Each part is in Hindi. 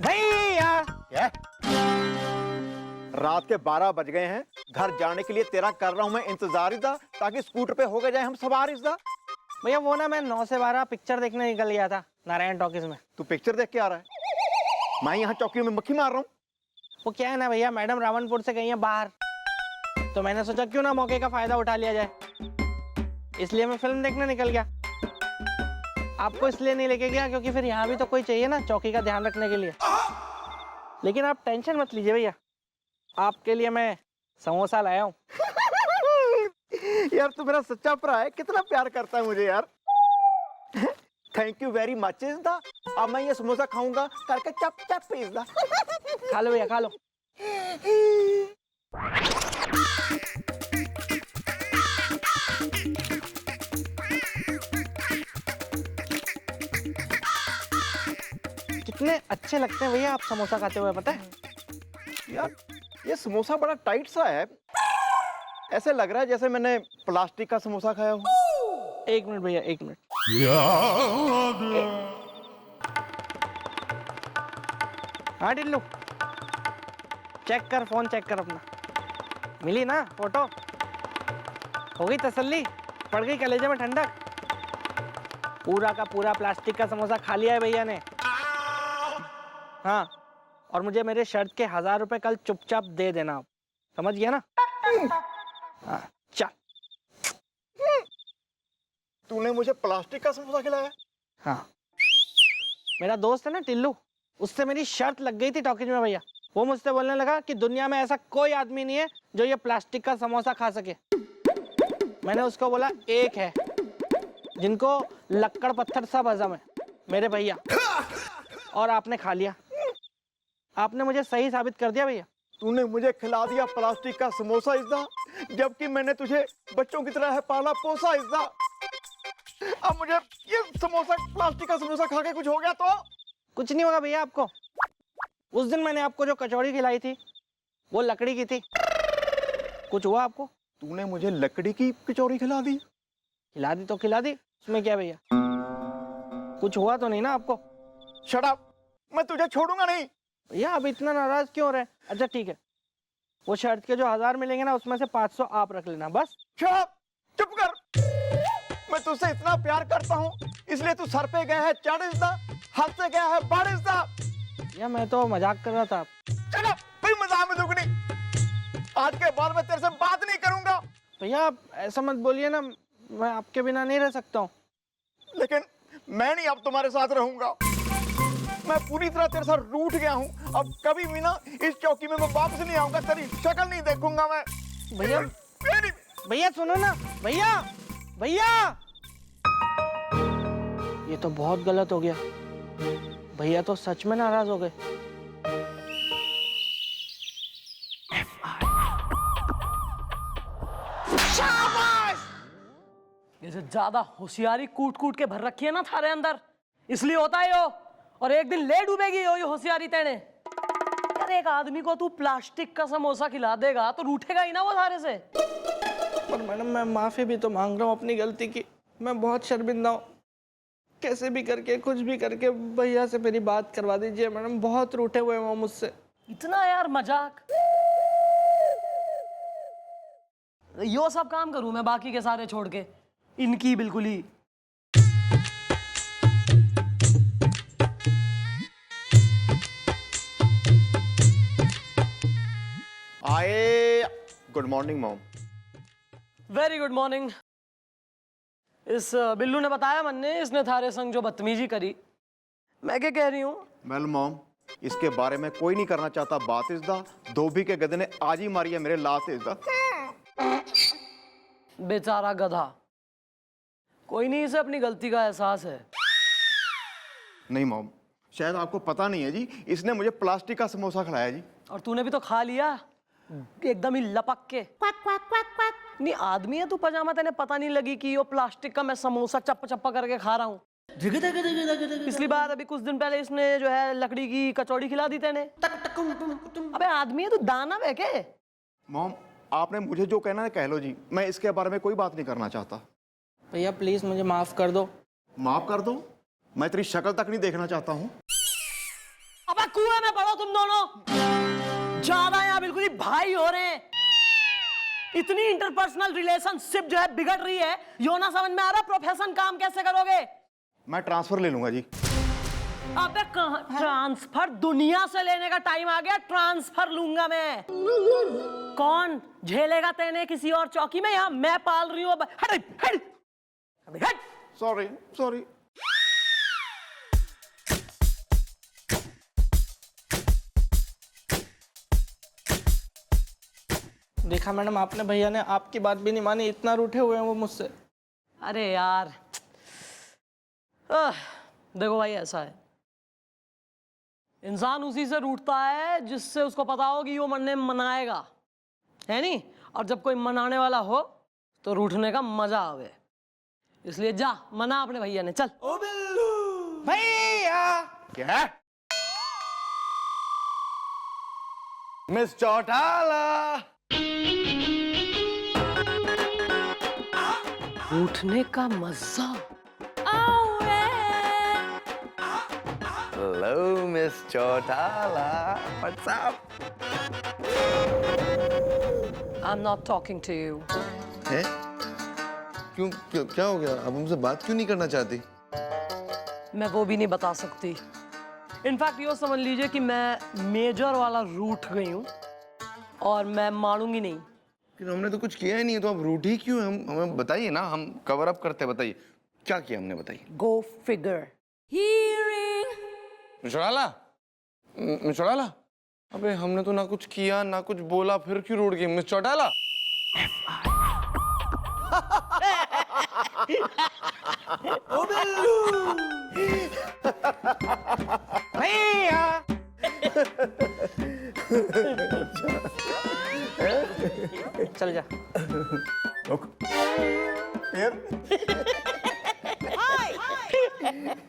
भैया क्या? रात के 12 बज गए हैं, घर जाने के लिए तेरा कर रहा हूं मैं इंतजार इज़ा, ताकि स्कूटर पे हो गए जाए हम सवार इज़ा। भैया वो ना मैं 9 से 12 पिक्चर देखने निकल गया था नारायण टॉकीज में। तू पिक्चर देख के आ रहा है, मैं यहाँ चौकी में मक्खी मार रहा हूँ। वो क्या है ना भैया, मैडम रावणपुर से गई है बाहर, तो मैंने सोचा क्यों ना मौके का फायदा उठा लिया जाए, इसलिए मैं फिल्म देखने निकल गया। आपको इसलिए नहीं लेके गया क्योंकि फिर यहाँ भी तो कोई चाहिए ना चौकी का ध्यान रखने के लिए। लेकिन आप टेंशन मत लीजिए भैया, आपके लिए मैं समोसा लाया हूँ। यार तू मेरा सच्चा भरा है, कितना प्यार करता है मुझे यार। Thank you very much Iza. अब मैं ये समोसा खाऊंगा करके चप चप इज़ा। खा लो भैया खा लो। कितने अच्छे लगते हैं भैया आप समोसा खाते हुए, पता है? यार ये समोसा बड़ा टाइट सा है, ऐसे लग रहा है जैसे मैंने प्लास्टिक का समोसा खाया हो। 1 मिनट भैया 1 मिनट। हाँ टिल्लू, चेक कर, फोन चेक कर अपना। मिली ना फोटो? हो गई तसल्ली? पड़ गई कलेजे में ठंडक? पूरा का पूरा प्लास्टिक का समोसा खा लिया है भैया ने। हाँ, और मुझे मेरे शर्ट के 1000 रुपए कल चुपचाप दे देना आप, समझ गया ना? हाँ चल। तूने मुझे प्लास्टिक का समोसा खिलाया? हाँ, मेरा दोस्त है ना टिल्लू, उससे मेरी शर्त लग गई थी टॉकीज में भैया। वो मुझसे बोलने लगा कि दुनिया में ऐसा कोई आदमी नहीं है जो ये प्लास्टिक का समोसा खा सके। मैंने उसको बोला एक है जिनको लक्कड़ पत्थर सब हजम है, मेरे भैया, और आपने खा लिया। आपने मुझे सही साबित कर दिया भैया। तूने मुझे खिला दिया प्लास्टिक का समोसा इज़ा, जबकि मैंने तुझे बच्चों की तरह है पाला पोसा इज़ा। अब मुझे ये समोसा, प्लास्टिक का समोसा खा के कुछ हो गया तो? कुछ नहीं होगा भैया आपको। उस दिन मैंने आपको जो कचौड़ी खिलाई थी वो लकड़ी की थी, कुछ हुआ आपको? तूने मुझे लकड़ी की कचौरी खिला दी? खिला दी तो खिला दी, उसमें क्या भैया? कुछ हुआ तो नहीं ना आपको? शट अप, मैं तुझे छोड़ूंगा नहीं। भैया आप इतना नाराज क्यों हो रहे हैं? अच्छा ठीक है, वो शर्ट के जो 1000 मिलेंगे ना उसमें से 500 आप रख लेना बस। शट अप, चुप कर। मैं तुझसे इतना प्यार करता हूँ, इसलिए तू सर पे गया है चढ़ इज़ा, हाथ से गया है बढ़ इज़ा। या मैं तो मजाक कर रहा था। शट अप, कोई मजाक में दुख नहीं। आज के बाद मैं तेरे से बात नहीं करूंगा। भैया आप ऐसा मत बोलिए ना, मैं आपके बिना नहीं रह सकता हूँ। लेकिन मैं नहीं अब तुम्हारे साथ रहूंगा। मैं पूरी तरह तेरे साथ रूठ गया हूँ। अब कभी भी ना इस चौकी में मैं वापस नहीं आऊंगा, तेरी शक्ल नहीं देखूंगा मैं। भैया भैया सुनो ना, भैया भैया, ये तो बहुत गलत हो गया। भैया तो सच में नाराज हो गए। जैसे ज्यादा होशियारी कूट कूट के भर रखी है ना थारे अंदर, इसलिए होता है यो। और एक दिन ले डूबेगी यो होशियारी तेने। यार एक आदमी को तू प्लास्टिक का समोसा खिला देगा तो रूठेगा ही ना वो थारे से। पर मैडम मैं माफी भी तो मांग रहा हूँ अपनी गलती की, मैं बहुत शर्मिंदा हूँ। कैसे भी करके कुछ भी करके भैया से मेरी बात करवा दीजिए मैडम, बहुत रूठे हुए हैं वो मुझसे। इतना यार मजाक। यो सब काम करूं मैं बाकी के सारे छोड़ के, इनकी बिल्कुल ही। आए, good morning mom. Very good morning. इस बिल्लू ने बताया मन ने, इसने थारे संग जो बदतमीजी करी। मैं क्या कह रही हूँ? वेल मॉम, इसके बारे में कोई नहीं करना चाहता बात इज़ा। धोबी के गधे ने आज ही मारी है मेरे लात इज़ा। बेचारा गधा, कोई नहीं, इसे अपनी गलती का एहसास है। नहीं मॉम, शायद आपको पता नहीं है जी, इसने मुझे प्लास्टिक का समोसा खिलाया जी। और तूने भी तो खा लिया एकदम ही लपक के। नहीं आदमी है तू, पजामा तेने पता नहीं लगी कि यो प्लास्टिक का मैं समोसा चप्पा चप्पा करके खा रहा हूँ। पिछली बार अभी कुछ दिन पहले इसने जो है लकड़ी की कचौड़ी खिला दी तेने। अबे आदमी है तू, दानव है क्या? मॉम आपने मुझे जो कहना है कह लो जी, मैं इसके बारे में कोई बात नहीं करना चाहता। भैया प्लीज मुझे माफ कर दो। माफ कर दो? मैं तेरी शक्ल तक नहीं देखना चाहता हूँ। अबे कुएं में पड़ो तुम दोनों, ज्यादा यहाँ बिल्कुल ही भाई हो रहे हैं। इतनी इंटरपर्सनल रिलेशनशिप जो है बिगड़ रही है, यो ना समझ में आ रहा प्रोफेशन काम कैसे करोगे? मैं ट्रांसफर ले लूंगा जी। अबे कहाँ ट्रांसफर? दुनिया से लेने का टाइम आ गया, ट्रांसफर लूंगा मैं। कौन झेलेगा तेने किसी और चौकी में? यहाँ मैं पाल रही हूँ। हट हट हट। Sorry sorry. देखा मैडम आपने, भैया ने आपकी बात भी नहीं मानी, इतना रूठे हुए हैं वो मुझसे। अरे यार देखो भाई, ऐसा है, इंसान उसी से रूठता है जिससे उसको पता हो कि वो मरने मनाएगा, है नहीं? और जब कोई मनाने वाला हो तो रूठने का मजा आवे। इसलिए जा मना अपने भैया ने, चल। ओ बिल्लू भैया। क्या? मिस चौटाला। रूठने का मजा। Hello miss Chautala, what's up? I'm not talking to you. है? क्यों क्या हो गया? अब हमसे बात क्यों नहीं करना चाहती? मैं वो भी नहीं बता सकती। इनफैक्ट ये समझ लीजिए कि मैं मेजर वाला रूठ गई हूँ और मैं मानूंगी नहीं। फिर हमने तो कुछ किया ही नहीं है, तो अब रूठी क्यों? हम हमें बताइए ना, हम कवर अप करते, बताइए क्या किया हमने, बताइए। Go figure. मिस चौटाला, अबे हमने तो ना कुछ किया ना कुछ बोला, फिर क्यों रूठ गई मिस चौटाला? ओ बिल्लू भैया। चल जा। रुक। फिर?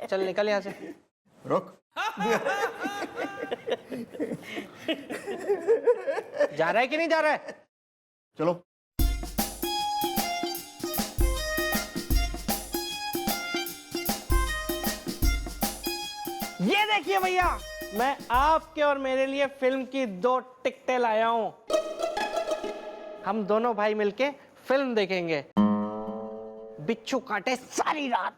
चल निकल यहाँ से। रुक। जा रहा है कि नहीं जा रहा है? चलो। ये देखिए भैया, मैं आपके और मेरे लिए फिल्म की 2 टिकटें लाया हूं। हम दोनों भाई मिलके फिल्म देखेंगे, बिच्छू काटे सारी रात।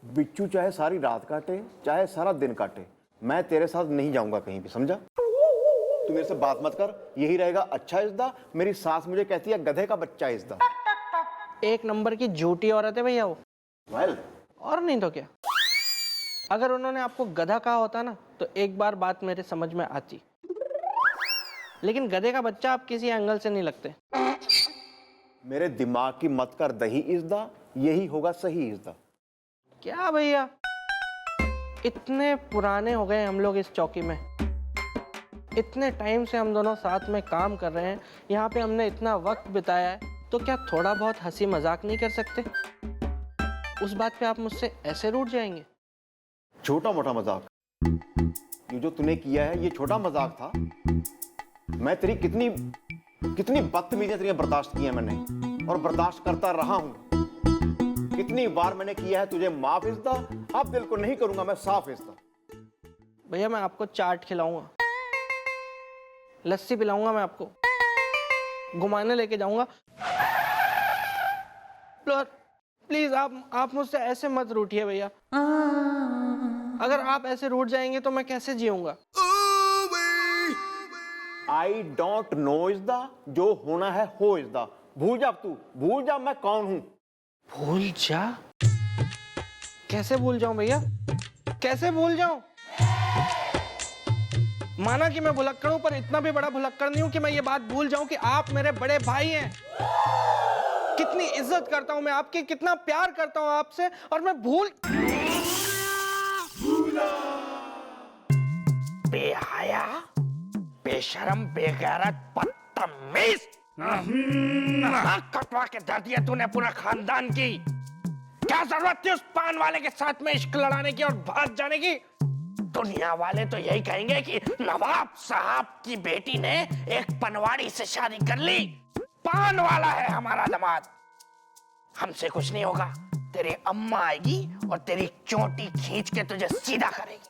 बिच्छू चाहे सारी रात काटे चाहे सारा दिन काटे, मैं तेरे साथ नहीं जाऊंगा कहीं भी, समझा? तू मेरे से बात मत कर, यही रहेगा अच्छा इज्दा। मेरी सास मुझे कहती है गधे का बच्चा इज्दा। एक नंबर की झूठी औरत है भैया वो। वेल, और नहीं तो क्या। अगर उन्होंने आपको गधा कहा होता ना तो एक बार बात मेरे समझ में आती, लेकिन गधे का बच्चा आप किसी एंगल से नहीं लगते। मेरे दिमाग की मत कर दही इज्दा, यही होगा सही इज्दा। क्या भैया, इतने पुराने हो गए हम लोग इस चौकी में, इतने टाइम से हम दोनों साथ में काम कर रहे हैं, यहाँ पे हमने इतना वक्त बिताया है, तो क्या थोड़ा बहुत हंसी मजाक नहीं कर सकते? उस बात पे आप मुझसे ऐसे रूठ जाएंगे? छोटा मोटा मजाक, ये जो तूने किया है ये छोटा मजाक था। मैं तेरी कितनी कितनी बदतमीजियां तेरी बर्दाश्त की है मैंने, और बर्दाश्त करता रहा हूं। कितनी बार मैंने किया है तुझे माफ इज्दा, अब दिल को नहीं करूंगा मैं साफ इज्दा। भैया मैं आपको चाट खिलाऊंगा, लस्सी पिलाऊंगा, मैं आपको घुमाने लेके जाऊंगा। प्लीज आप मुझसे ऐसे मत रूठिए भैया। अगर आप ऐसे रूठ जाएंगे तो मैं कैसे जीऊंगा? आई डोंट नो इज्दा, जो होना है हो इज्दा। भूल जा, तू भूल जा मैं कौन हूं। भूल जा? कैसे भूल जाऊं भैया, कैसे भूल जाऊं? माना कि मैं भुलक्कड़ हूं, पर इतना भी बड़ा भुलक्कड़ नहीं हूं कि मैं ये बात भूल जाऊं कि आप मेरे बड़े भाई हैं। कितनी इज्जत करता हूं मैं आपकी, कितना प्यार करता हूं आपसे, और मैं भूल। बेहया, बेशरम, बेगैरत, बदतमीज, कटवा के धर दिया तूने पूरा खानदान की। क्या जरूरत थी उस पान वाले के साथ में इश्क लड़ाने की और भाग जाने की? दुनिया वाले तो यही कहेंगे कि नवाब साहब की बेटी ने एक पनवाड़ी से शादी कर ली, पान वाला है हमारा दामाद। हमसे कुछ नहीं होगा, तेरी अम्मा आएगी और तेरी चोटी खींच के तुझे सीधा करेगी।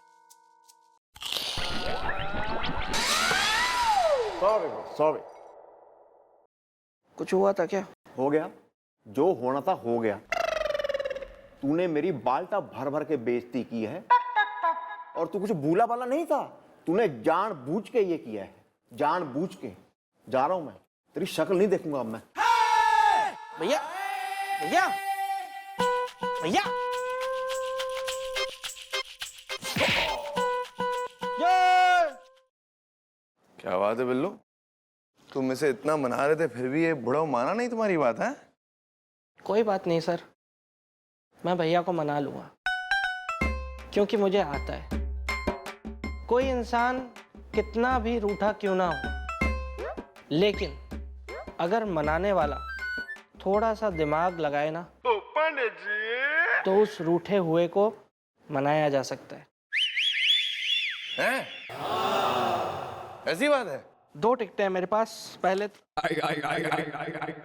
सॉरी। कुछ हुआ था क्या? हो गया जो होना था, हो गया। तूने मेरी बाल्टा भर भर के बेइज्जती की है और तू कुछ भूला वाला नहीं था। तूने जानबूझ के ये किया है, जानबूझ के। जा रहा हूं मैं, तेरी शक्ल नहीं देखूंगा अब मैं। भैया भैया भैया, क्या बात है बिल्लू, तुम इसे इतना मना रहे थे फिर भी ये बुढ़ा माना नहीं तुम्हारी बात है? कोई बात नहीं सर, मैं भैया को मना लूंगा क्योंकि मुझे आता है कोई इंसान कितना भी रूठा क्यों ना हो, लेकिन अगर मनाने वाला थोड़ा सा दिमाग लगाए ना तो उस रूठे हुए को मनाया जा सकता है। हैं? ऐसी बात है? 2 टिकटें हैं मेरे पास, पहले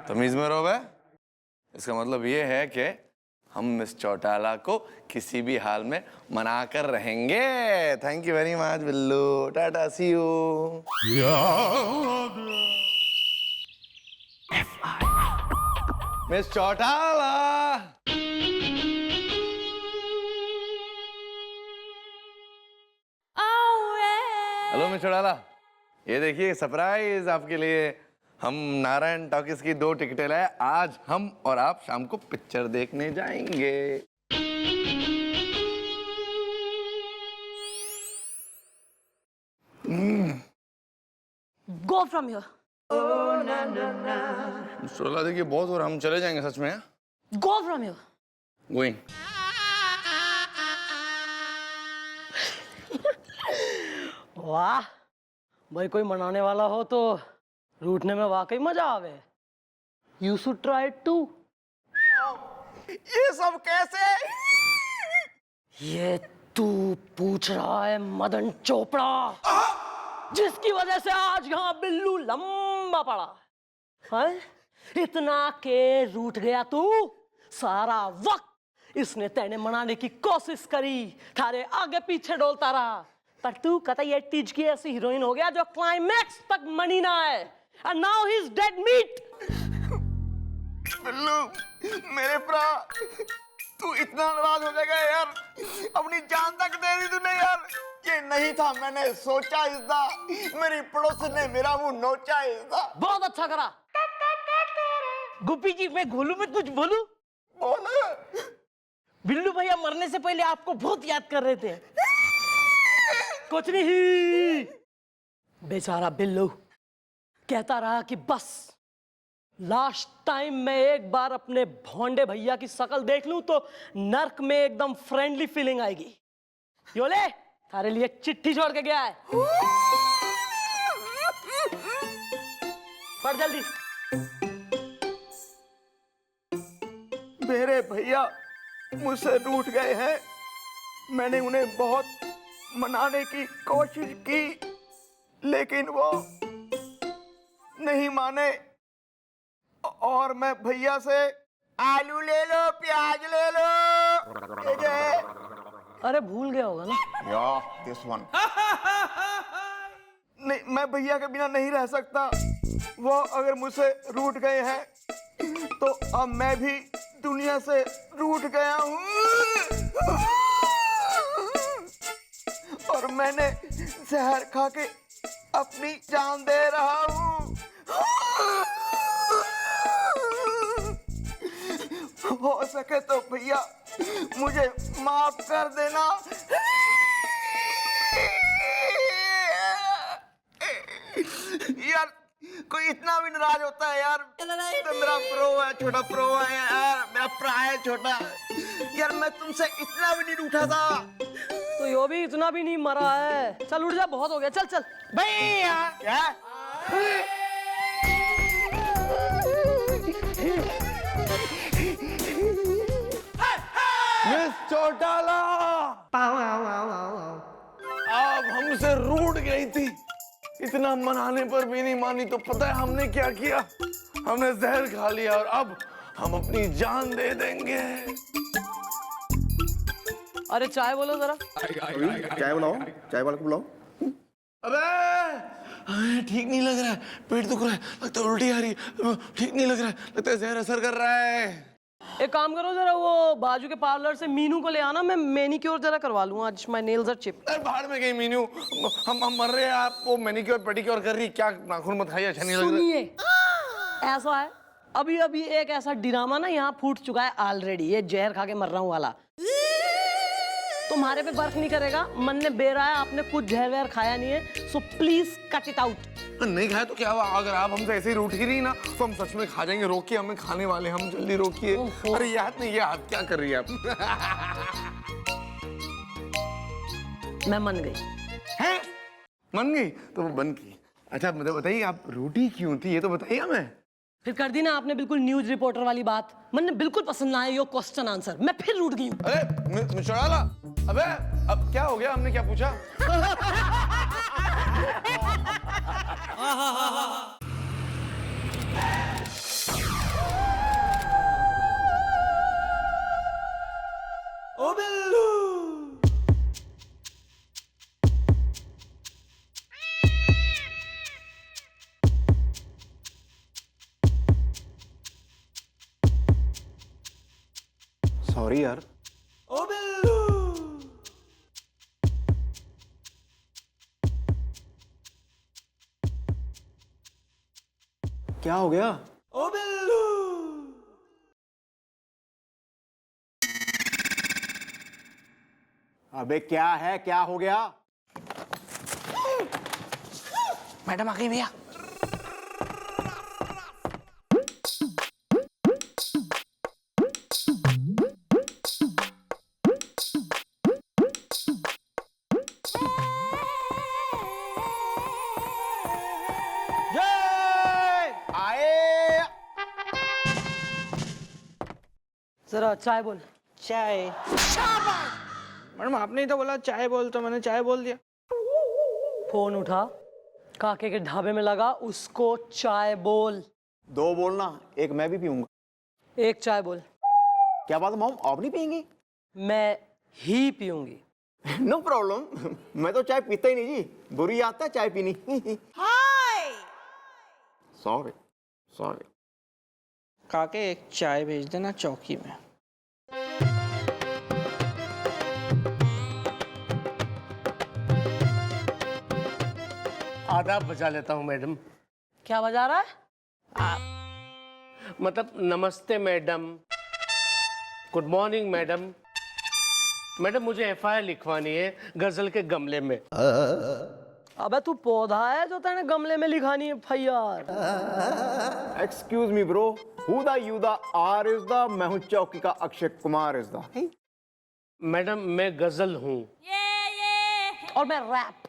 तमीज में रहो बे। इसका मतलब ये है कि हम मिस चौटाला को किसी भी हाल में मना कर रहेंगे। Thank you very much Billu, tata, see you. Miss Chautala, hello miss Chautala, ये देखिए सरप्राइज आपके लिए। हम नारायण टॉकीज की 2 टिकटें लाए। आज हम और आप शाम को पिक्चर देखने जाएंगे। गो फ्रॉम हियर, सोला देखिए बहुत हो रहा, हम चले जाएंगे सच में। Go from here. गोइंग। वाह भाई, कोई मनाने वाला हो तो रूठने में वाकई मजा आवे। You should try to. ये सब कैसे? ये तू पूछ रहा है मदन चोपड़ा, जिसकी वजह से आज यहाँ बिल्लू लंबा पड़ा है? इतना के रूठ गया तू। सारा वक्त इसने तेने मनाने की कोशिश करी, थारे आगे पीछे डोलता रहा, पर तू कतई तीज की ऐसी हीरोइन हो गया जो क्लाइमैक्स तक मनी ना है। And now he's dead meat. Billu मेरे भरा, तू इतना नाराज हो जाएगा यार, अपनी जान तक दे दी तूने यार। ये नहीं था मैंने सोचा इसदा, मेरी पड़ोसी ने मेरा मुंह नोचा इसदा। बहुत अच्छा करा। गुप्पी जी, मैं घोलू में कुछ बोलूं? बोल। बिल्लू भैया मरने से पहले आपको बहुत याद कर रहे थे। कुछ नहीं, बेचारा बिल्लू कहता रहा कि बस लास्ट टाइम मैं एक बार अपने भोंडे भैया की शक्ल देख लूं तो नर्क में एकदम फ्रेंडली फीलिंग आएगी। योले, तारे लिए चिट्ठी छोड़ के गया है, पढ़ जल्दी। मेरे भैया मुझसे रूठ गए हैं। मैंने उन्हें बहुत मनाने की कोशिश की, लेकिन वो नहीं माने और मैं भैया से आलू ले लो, प्याज ले लो। अरे भूल गया होगा ना। This one. नहीं, मैं भैया के बिना नहीं रह सकता। वो अगर मुझसे रूठ गए हैं तो अब मैं भी दुनिया से रूठ गया हूँ और मैंने जहर खा के अपनी जान दे रहा हूँ। हो सके तो भैया मुझे माफ कर देना। यार कोई इतना भी नाराज होता है यार? तो मेरा प्रो है, छोटा प्रो है यार, मेरा प्रा है छोटा। यार मैं तुमसे इतना भी नहीं रूठा था। तो यो भी इतना भी नहीं मरा है। चल उठ जा, बहुत हो गया, चल चल। भैया क्या? मिस चौटाला आप हमसे रूठ गई थी, इतना मनाने पर भी नहीं मानी, तो पता है हमने क्या किया? हमने जहर खा लिया और अब हम अपनी जान दे देंगे। अरे चाय बोलो जरा। चाय बुलाओ, चाय वाले को बुलाओ। अबे हमें ठीक नहीं लग रहा है, पेट दुख रहा है, लगता है उल्टी आ रही है, ठीक नहीं लग रहा है, लगता है जहर असर कर रहा है। एक काम करो जरा, वो बाजू के पार्लर से मीनू को ले आना, मैं मैनिक्योर जरा करवा लूँ आज, माय नेल्स आर चिप्ड। अरे बाहर में गई मीनू, हम मर रहे हैं, आप वो मैनिक्योर पेडिक्योर कर रही, क्या नाखून मत खाइए, अच्छा नहीं लग रहा। सुनिए, ऐसा है अभी अभी एक ऐसा ड्रामा ना यहाँ फूट चुका है ऑलरेडी, ये जहर खा के मर रहा हूँ वाला। तुम्हारे पे वर्क नहीं करेगा, मन ने बेरा है, आपने कुछ जहर वहर खाया नहीं है, so please cut it out. नहीं खाया तो क्या हुआ, अगर आप हमसे ऐसे ही रूठ ही रही ना तो हम सच में खा जाएंगे। रोकिए, हमें खाने वाले, हम जल्दी रोकिए। अरे ये हाथ नहीं, ये हाथ क्या कर रही है आप? मैं मन गई। हैं? मन गई तो वो बन गई। अच्छा मुझे बताइए, आप रूठी क्यों थी, ये तो बताइए हमें। फिर कर दी ना आपने बिल्कुल न्यूज रिपोर्टर वाली बात, मन ने बिल्कुल पसंद ना आया यो क्वेश्चन आंसर, मैं फिर रूठ गई हूँ। अरे मिशोड़ाला, अबे अब क्या हो गया, हमने क्या पूछा? ओ बिल्लू। सॉरी यार। ओ बिल्लू। क्या हो गया? ओ बिल्लू। अबे क्या है, क्या हो गया? मैडम आ गई भैया। आए। जरा चाय बोल। चाय। मैडम आपने ही तो बोला चाय बोल, तो मैंने चाय बोल दिया। फोन उठा, काके के ढाबे में लगा, उसको चाय बोल। दो बोलना, एक मैं भी पीऊंगा। एक चाय बोल। क्या बात है मॉम, आप नहीं पियेंगी? मैं ही पीऊंगी। नो प्रॉब्लम, मैं तो चाय पीता ही नहीं जी, बुरी आदत है चाय पीनी। Sorry sorry. काके एक चाय भेज देना चौकी में। आदाब बजा लेता हूँ मैडम। क्या बजा रहा है? मतलब नमस्ते madam, good morning madam. Madam मुझे एफआईआर लिखवानी है गजल के गमले में। अबे तू पौधा है जो तेने गमले में लिखानी है FIR? Excuse me bro, who the you the are is the, मैं हूं चौकी का Akshay Kumar is the. Madam मैं गजल हूँ। और मैं रैप,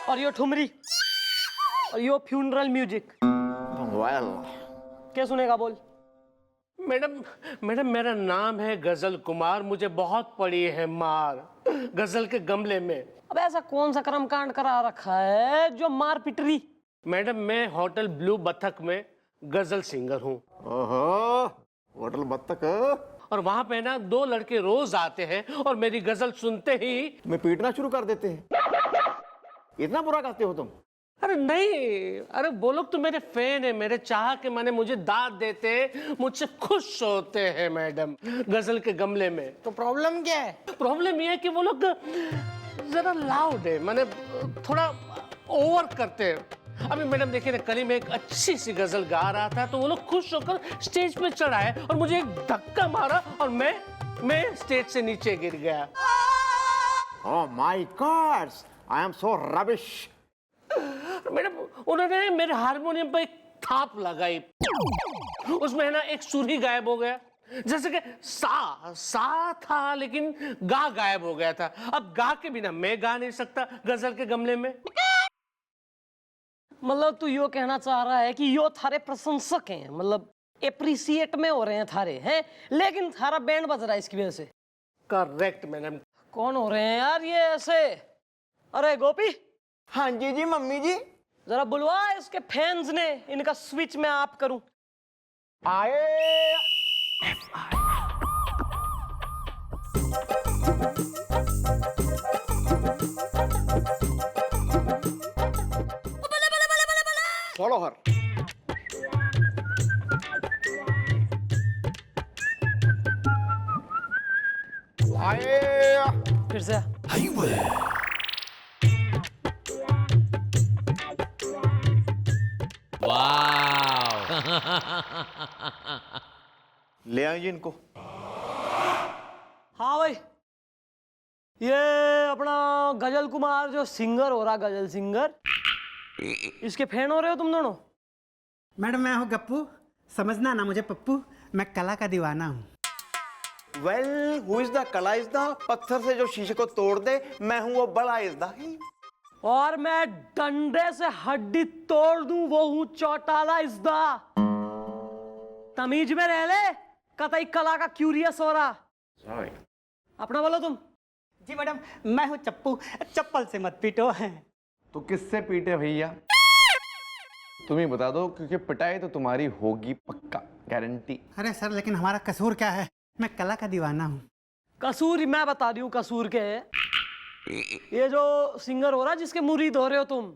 और यो ठुमरी, और यो फ्यूनरल म्यूजिक। वेल, क्या सुनेगा बोल? मैडम मैडम मेरा नाम है गजल कुमार, मुझे बहुत पड़ी है मार गजल के गमले में। अब ऐसा कौन सा कर्मकांड करा रखा है जो मार पिटरी? मैडम मैं होटल ब्लू बत्तख में गजल सिंगर हूँ। ओहो, होटल बत्तख। और वहां पे ना 2 लड़के रोज आते हैं और मेरी गजल सुनते ही मैं पीटना शुरू कर देते हैं। इतना बुरा गाते हो तुम? अरे नहीं, अरे वो लोग तो मेरे फैन है, मेरे चाह के माने मुझे दाद देते, मुझसे खुश होते हैं मैडम गजल के गमले में। तो प्रॉब्लम क्या है? प्रॉब्लम ये है कि वो लोग जरा लाउड है, माने थोड़ा ओवर करते हैं। अभी मैडम देखिए ना, कल ही मैं एक अच्छी सी गजल गा रहा था तो वो लोग खुश होकर स्टेज पे चढ़ाए और मुझे एक धक्का मारा और मैं स्टेज से नीचे गिर गया। Oh my God, I am so rubbish. Madam उन्होंने मेरे हारमोनियम पर एक थाप लगाई, उसमें है ना एक सुर ही गायब हो गया, जैसे कि सा था लेकिन गा गायब हो गया था। अब गा के बिना मैं गा नहीं सकता गजल के गमले में। मतलब तू यो कहना चाह रहा है कि यो थारे प्रशंसक हैं, मतलब एप्रिसिएट में हो रहे हैं थारे हैं, लेकिन थारा बैंड बज रहा है इसकी वजह से। Correct madam. कौन हो रहे हैं यार ये ऐसे? अरे गोपी, हाँ जी जी मम्मी जी। जरा बुलवा इसके फैंस ने, इनका स्विच मैं ऑफ करूं। आए फॉलो हर। आए फिर से ले आइए इनको। हाँ भाई, ये अपना गजल कुमार जो सिंगर हो रहा, गजल सिंगर, इसके फैन हो रहे हो तुम दोनों? मैडम मैं हूँ गप्पू, समझना ना मुझे पप्पू, मैं कला का दीवाना हूँ। वेल हु इज द कला इज द, पत्थर से जो शीशे को तोड़ दे, मैं हूं वो बड़ा इज द। और मैं डंडे से हड्डी तोड़ दूं, वो हूं चौटाला इज़्दा। तमीज में रह ले, कतई कला का क्यूरियस हो रहा। सॉरी। अपना बोलो तुम। जी मैडम मैं हूँ चप्पू, चप्पल से मत पीटो। तो किससे पीटे भैया? तुम ही बता दो, क्योंकि पिटाई तो तुम्हारी होगी पक्का, गारंटी। अरे सर लेकिन हमारा कसूर क्या है, मैं कला का दीवाना हूँ। कसूर मैं बता रही हूँ, कसूर के ये जो सिंगर हो रहा, जिसके मुरीद हो रहे हो तुम,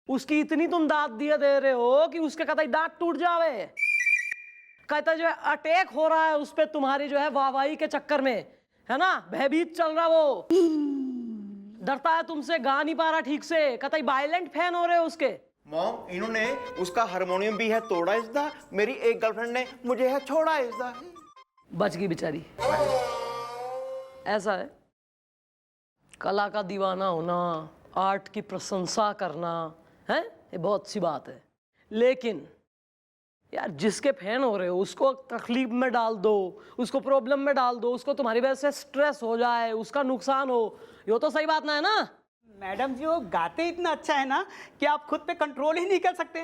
उसकी इतनी तुम दाद दिए दे रहे हो कि उसके कतई दांत टूट जावे। कहता जो है अटैक हो रहा है उस पे तुम्हारी जो है वाहवाही के चक्कर में, है ना, भयभीत चल रहा, वो डरता है तुमसे, गा नहीं पा रहा ठीक से, कतई वायलेंट फैन हो रहे हो उसके। मॉम इन्होंने उसका हारमोनियम भी है तोड़ा इज द, मेरी एक गर्लफ्रेंड ने मुझे है छोड़ा इज द। बच गई बेचारी। ऐसा है, कला का दीवाना होना, आर्ट की प्रशंसा करना है, ये बहुत सी बात है, लेकिन यार जिसके फैन हो रहे हो उसको तकलीफ में डाल दो, उसको प्रॉब्लम में डाल दो, उसको तुम्हारी वजह से स्ट्रेस हो जाए, उसका नुकसान हो, ये तो सही बात ना है ना। मैडम जी वो गाते इतना अच्छा है ना कि आप खुद पे कंट्रोल ही नहीं कर सकते।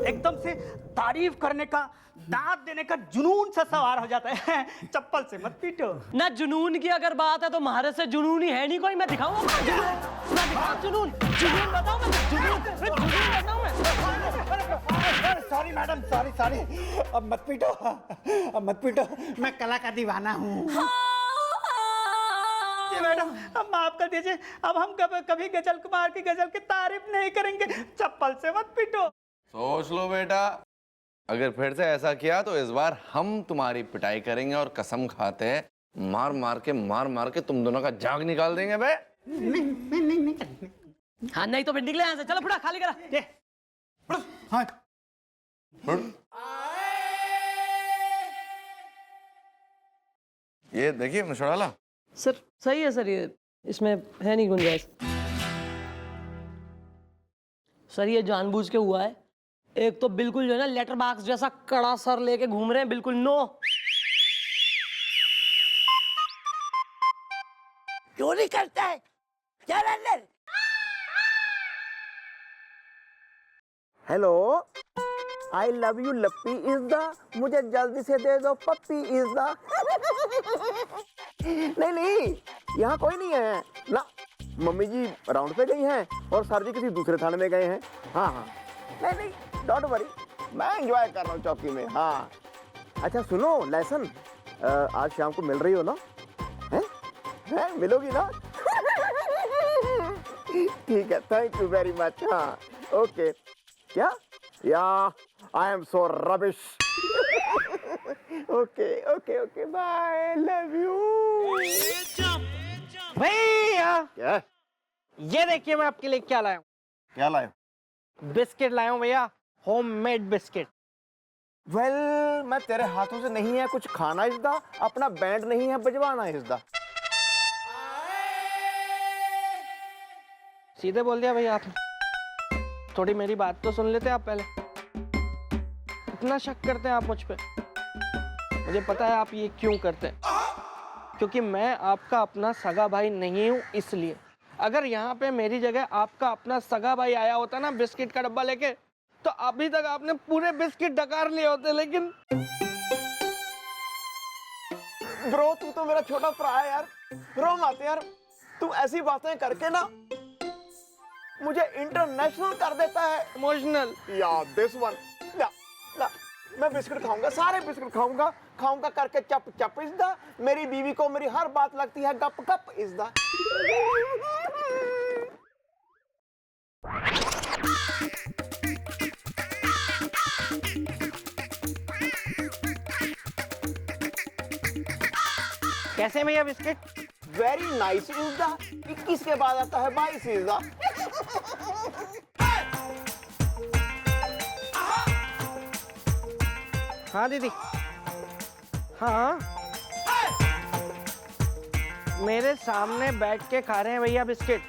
एकदम से तारीफ करने का, दाद देने का जुनून सा सवार हो जाता है। चप्पल से मत पीटो। ना जुनून की अगर बात है तो हमारे से जुनून ही है नहीं कोई। मैं दिखाऊं अपना जुनून? मैं दिखाऊं जुनून? जुनून बताऊं मैं? जुनून बताऊं मैं? सॉरी मैडम, सॉरी सॉरी, अब मत पीटो, अब मत पीटो, मैं कला का दीवाना हूँ। जी मैडम अब माफ कर दीजिए, अब हम कभी गजल कुमार की गजल की तारीफ नहीं करेंगे। चप्पल से मत पीटो। सोच लो बेटा, अगर फिर से ऐसा किया तो इस बार हम तुम्हारी पिटाई करेंगे, और कसम खाते हैं मार मार के तुम दोनों का जाग निकाल देंगे बे। नहीं। हाँ नहीं तो फिर निकले यहाँ से, चलो फुटा खाली करा। ये, हाँ ये देखिए मशड़ाला, सर सही है सर, ये इसमें है नहीं गुंजाइश सर, ये जानबूझ के हुआ है। एक तो बिल्कुल जो है ना लेटर बॉक्स जैसा कड़ा सर लेके घूम रहे हैं, बिल्कुल नो। चोरी करता है, चल अंदर। Hello, I love you लप्पी is the, मुझे जल्दी से दे दो पप्पी इज द। नहीं यहाँ कोई नहीं है ना, मम्मी जी राउंड पे गई हैं और सर जी किसी दूसरे थाने में गए हैं। हाँ नहीं डोंट वरी, मैं एंजॉय कर रहा हूँ चौकी में। हाँ अच्छा सुनो लेसन, आज शाम को मिल रही हो ना? हैं मिलोगी ना? ठीक है, थैंक यू वेरी मच। हाँ ओके। क्या? Yeah I am so rubbish. Okay bye, love you. भैया क्या ये देखिए मैं आपके लिए क्या लाया हूँ। क्या लाए? बिस्किट लाया हूँ भैया, होममेड बिस्किट। वेल मैं तेरे हाथों से नहीं है कुछ खाना इसदा, अपना बैंड नहीं है बजवाना इसदा। सीधे बोल दिया भैया आपने। थोड़ी मेरी बात तो सुन लेते आप पहले। इतना शक करते हैं आप मुझ पे। मुझे पता है आप ये क्यों करते हैं, क्योंकि मैं आपका अपना सगा भाई नहीं हूं इसलिए। अगर यहाँ पे मेरी जगह आपका अपना सगा भाई आया होता ना बिस्किट का डब्बा लेके, तो अभी तक आपने पूरे बिस्किट डकार लिए होते। लेकिन ब्रो तू तो मेरा छोटा भरा है यार, रो मत यार। तू ऐसी बातें करके ना मुझे इंटरनेशनल कर देता है। इमोशनल। या दिस वन। ना ना मैं बिस्किट खाऊंगा, सारे बिस्किट खाऊंगा, खाऊंगा करके चप चप इज द। मेरी बीवी को मेरी हर बात लगती है गप गप इज द। कैसे हैं भैया biscuit? Very nice is the. 21 के बाद आता है 22 इज द। हाँ दीदी। हाँ मेरे सामने बैठ के खा रहे हैं भैया बिस्किट।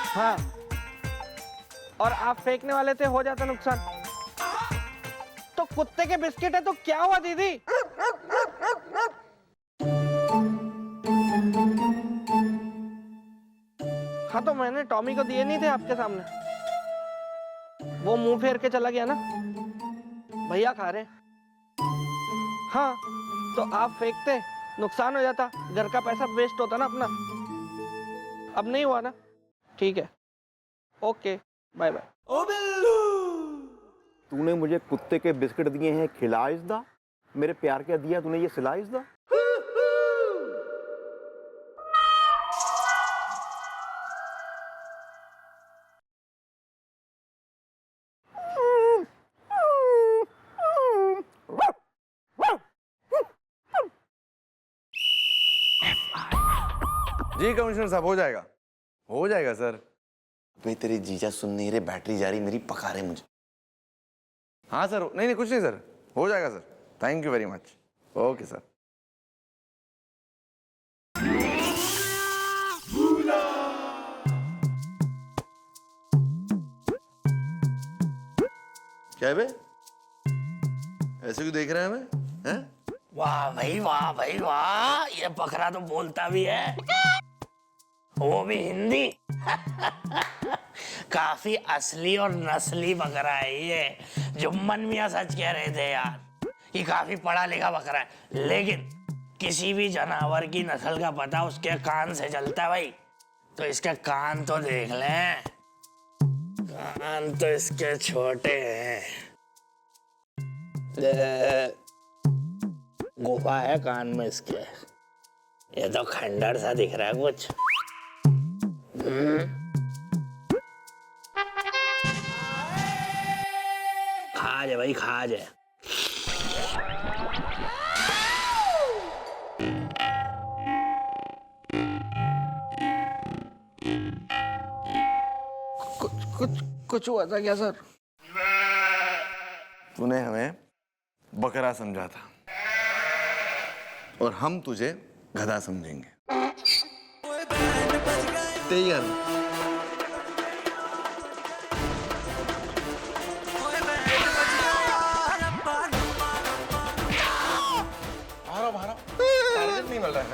हाँ और आप फेंकने वाले थे, हो जाता नुकसान। तो कुत्ते के बिस्किट है तो क्या हुआ दीदी? हाँ तो मैंने टॉमी को दिए नहीं थे आपके सामने, वो मुंह फेर के चला गया ना। भैया खा रहे। हाँ तो आप फेंकते, नुकसान हो जाता, घर का पैसा वेस्ट होता ना अपना। अब नहीं हुआ ना, ठीक है, ओके बाय बाय। तूने मुझे कुत्ते के बिस्किट दिए हैं खिलाइस दा, मेरे प्यार क्या दिया तूने ये सिलाइस दा। जी कमिश्नर साहब, हो जाएगा सर। भाई तेरी जीजा सुन नहीं रहे, बैटरी जा रही मेरी, पका रहे मुझे। हाँ सर, नहीं कुछ नहीं सर, हो जाएगा sir. Thank you very much. Okay sir. क्या है बे, ऐसे क्यों देख रहे हैं हमें? हैं? वाह भाई वाह भाई वाह, ये बकरा तो बोलता भी है, वो भी हिंदी। काफी असली और नस्ली बकरा है ये। जुम्मन मियां सच कह रहे थे यार, ये काफी पढ़ा लिखा बकरा है। लेकिन किसी भी जानवर की नस्ल का पता उसके कान से चलता है भाई। तो इसके कान तो देख लें, कान तो इसके छोटे हैं। गुफा है कान में इसके, ये तो खंडर सा दिख रहा है कुछ। खा जा भाई, खा जा। कुछ हुआ था क्या सर? तूने हमें बकरा समझा था और हम तुझे गधा समझेंगे। तैयार? टारगेट नहीं मिल रहा है।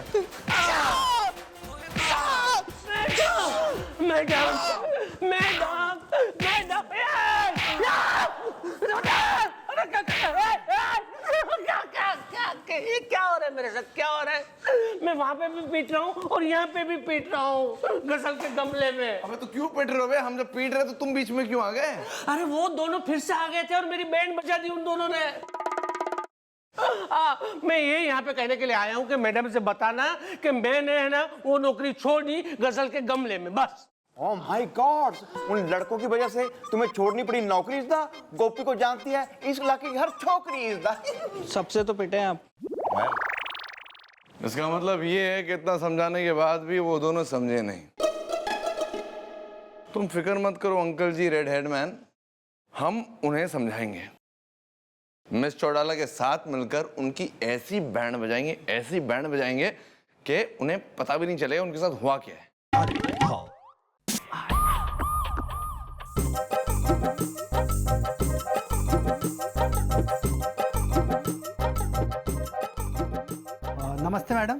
ये क्या हो रहा है मेरे साथ, क्या हो रहा है? मैं वहां पे भी पीट रहा हूँ और यहाँ पे भी पीट रहा हूँ, गजल के गमले में। अबे तो क्यों पीट रहे हो बे? हम जब पीट रहे तो तुम बीच में क्यों आ गए? अरे वो दोनों फिर से आ गए थे और मेरी बैंड बजा दी उन दोनों ने। मैं ये यहाँ पे कहने के लिए आया हूँ कि मैडम से बताना कि मैंने है ना वो नौकरी छोड़ दी गजल के गमले में, बस। ओह माय गॉड, उन लड़कों की वजह से तुम्हें छोड़नी पड़ी नौकरी इस दा। गोपी को जानती है, इस इलाके की हर छोकरी इस दा। सबसे तो पिटे हैं आप। इसका मतलब ये है कि इतना समझाने के बाद भी वो दोनों समझे नहीं। तुम फिक्र मत करो अंकल जी, रेड हेड मैन, हम उन्हें समझाएंगे। मिस चौटाला के साथ मिलकर उनकी ऐसी बैंड बजाएंगे कि उन्हें पता भी नहीं चलेगा उनके साथ हुआ क्या है। नमस्ते मैडम,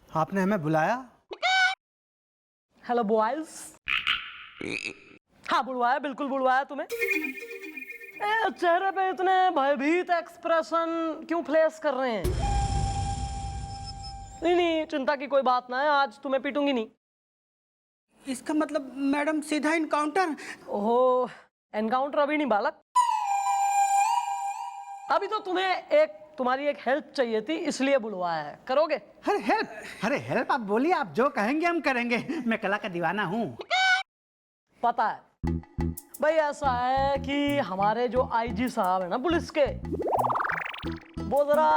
आपने हमें बुलाया? Hello boys. हाँ बुलवाया, बिल्कुल बुलवाया तुम्हें। चेहरे पे इतने भयभीत एक्सप्रेशन क्यों फ्लैश कर रहे हैं? नहीं चिंता की कोई बात ना है, आज तुम्हें पीटूंगी नहीं। इसका मतलब मैडम सीधा इनकाउंटर? ओहो, एनकाउंटर अभी नहीं बालक, अभी तो तुम्हारी एक हेल्प चाहिए थी, इसलिए बुलवाया है। करोगे? अरे हेल्प आप बोलिए, आप जो कहेंगे हम करेंगे। मैं कला का दीवाना हूँ। पता है भाई, ऐसा है कि हमारे जो आईजी साहब है ना पुलिस के, वो जरा